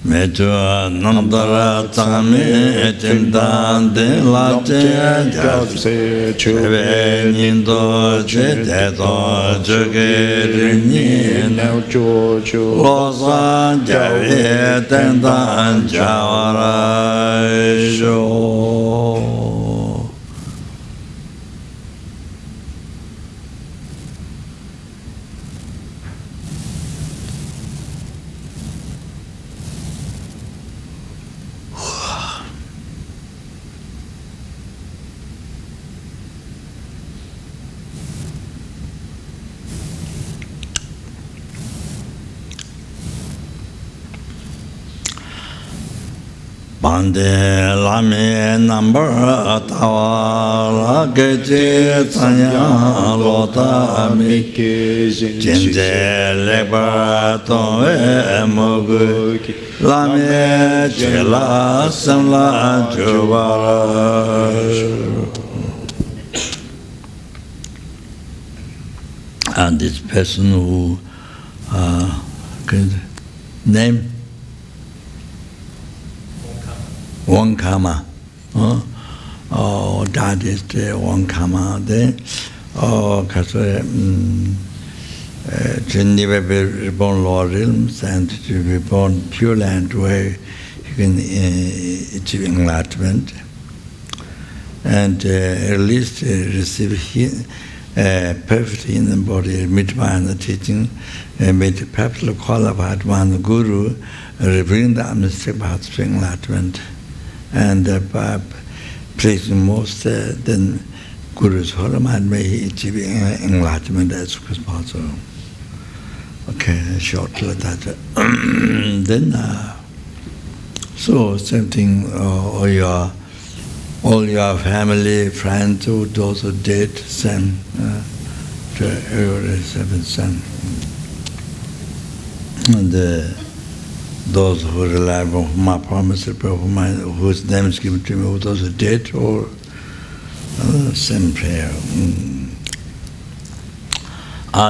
Metu Nandara Tami Etimdan De La Jase Cheve Nindo Cheteto Chukirini Losa Jave Tendan Jawara Sho. Bande Lama number Tawa Geje Tanya Lota Miki Jinje Leba Towe Mogu Lama Jela Samla Jubara. And this person who name one karma, that is the one karma. Then, because to never be reborn lower realms and to be born pure land where you can achieve enlightenment and at least receive perfect in the body, meet by the teaching, meet perfectly qualified one guru, bring the administrative path to enlightenment. And by placing most, then Guru's whole mind may achieve enlightenment as quick as possible. Okay, shortly that. Then, so same thing. All your family, friends, those who dead, same. To every seven son. And those who rely on my promise, whose name is given to me, those are dead, or same prayer.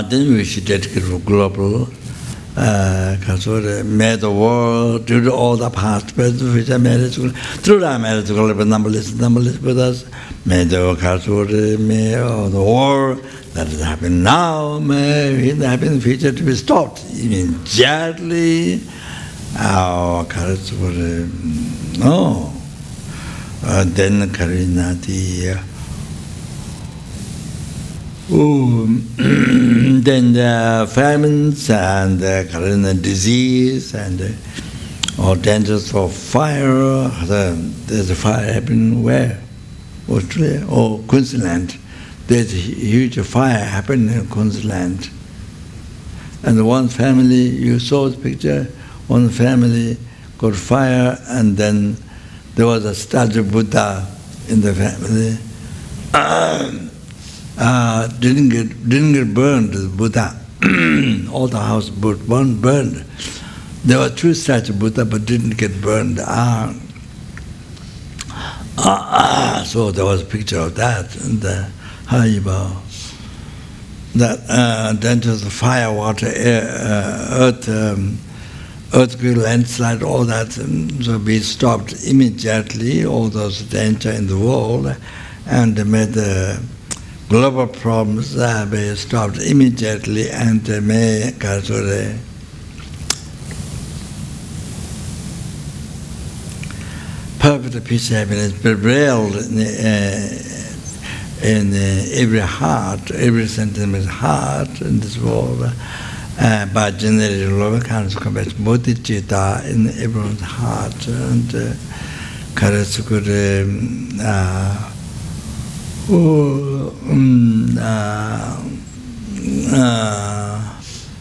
Then we should dedicate for global, because made the world, through all the past, present, future, through the marriage, but numberless Buddhas, may the war that is happening now, may happen in the future to be stopped immediately. Our courage were no. Then Karina then the famines and the disease and or dangers of fire. There's a fire happening where? Australia or Queensland. There's a huge fire happening in Queensland. And one family, you saw the picture. One family got fire, and then there was a statue of Buddha in the family. Didn't get burned, the Buddha. All the house burned. There were two statues of Buddha, but didn't get burned. So there was a picture of that, and Haribo. That dangers of fire, water, air, earth. Earthquake, landslide, all that, so be stopped immediately, all those danger in the world, and made global problems be stopped immediately and may perfect peace and happiness prevailed in every heart, every sentiment heart in this world, by generating love kinds of compassion, bodhicitta in everyone's heart, and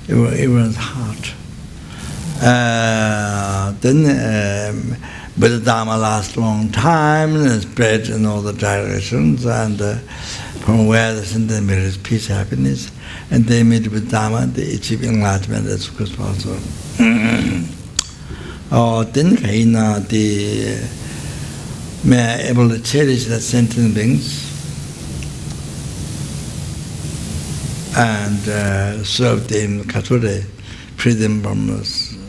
everyone's heart. Then Buddha Dharma lasts a long time and spreads in all the directions, and from where the sentiment is peace, happiness, and they meet with Dharma, they achieve enlightenment as also. Then they may be able to cherish the sentient beings and serve them, free them from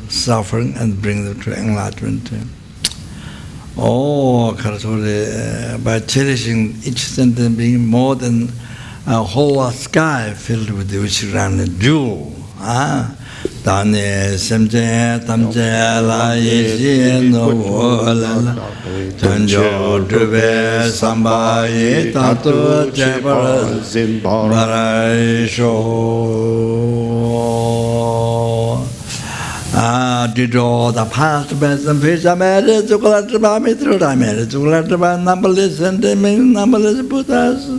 suffering and bring them to enlightenment. By cherishing each sentient being more than a whole sky filled with the Vishirana jewel. Tane semje tamje la yeji no vola tanjo drube sambaye tatu jebara baraisho. Did all the past best and fish I married to Kulataba Mithra, I married to Kulataba numberless and numberless Buddhas,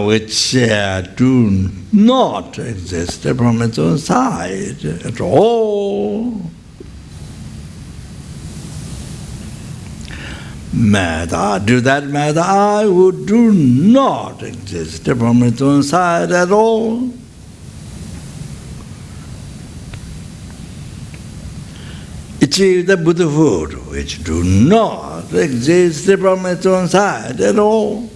which do not exist from its own side at all. Matter, do that matter, I would do not exist from its own side at all. Achieve the Buddhahood, which do not exist from its own side at all.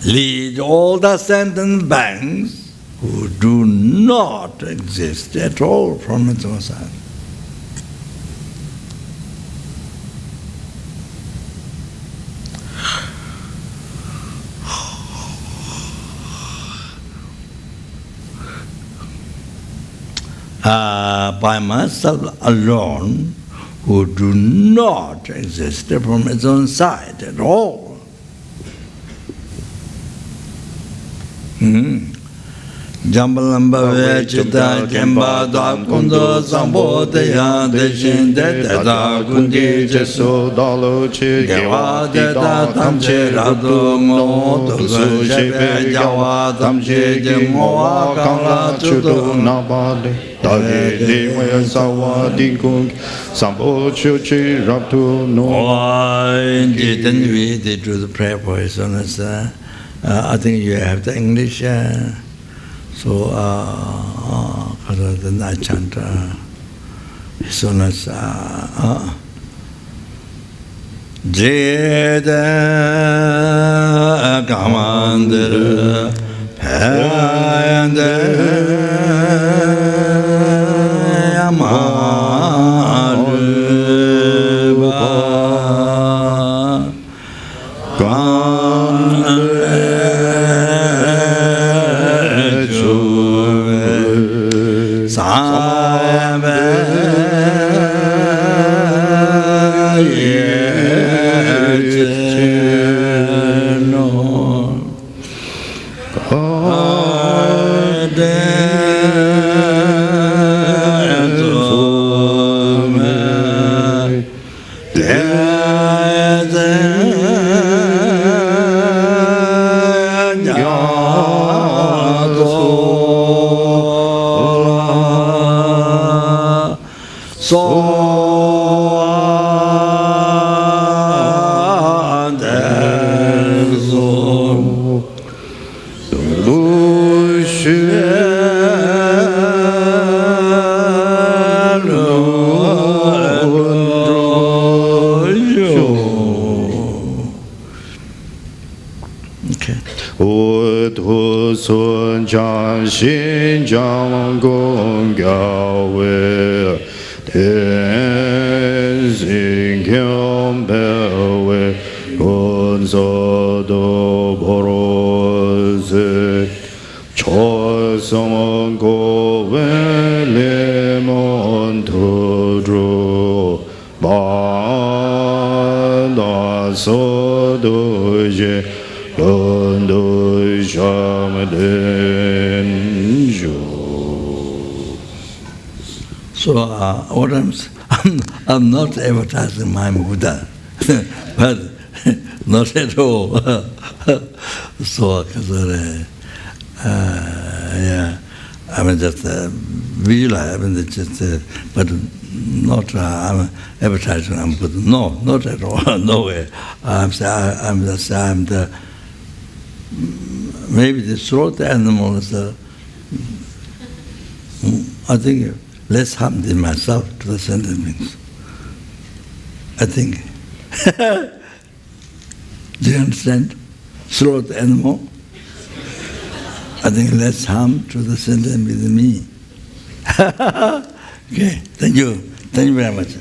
Lead all the sentient beings who do not exist at all from its own side. By myself alone, who do not exist from its own side at all. Jambalamba Vechita Jamba Dakundo Sambodaya Deshin Deta Kundi Jesu Daluchi Gyalwa Deta Tamche Radu Mo Tusu Shepe Gyalwa Tamche Jimoa Kala Chudu Nabali Dali Dimaya Sawa Dikung Sambo Chuchi Raptu No. Indeed, then we did do the prayer for His Holiness. I think you have the English. So, then I chant His Holiness. Jeda Kamandra Payanda Xin Jiang Gong Gyalwa Ensapa'whether dru ba da so du je lun du sham den ju. So what I'm not advertising my Buddha, but not at all. So yeah, I mean just visualize, I mean just, but not I'm advertising I'm Buddha. No, not at all. No way. I'm the maybe the throat animal is I think less harm than myself to the sentient beings. I think. Do you understand? Throat animal. I think less harm to the sentient beings than me. Okay, thank you. Thank you very much.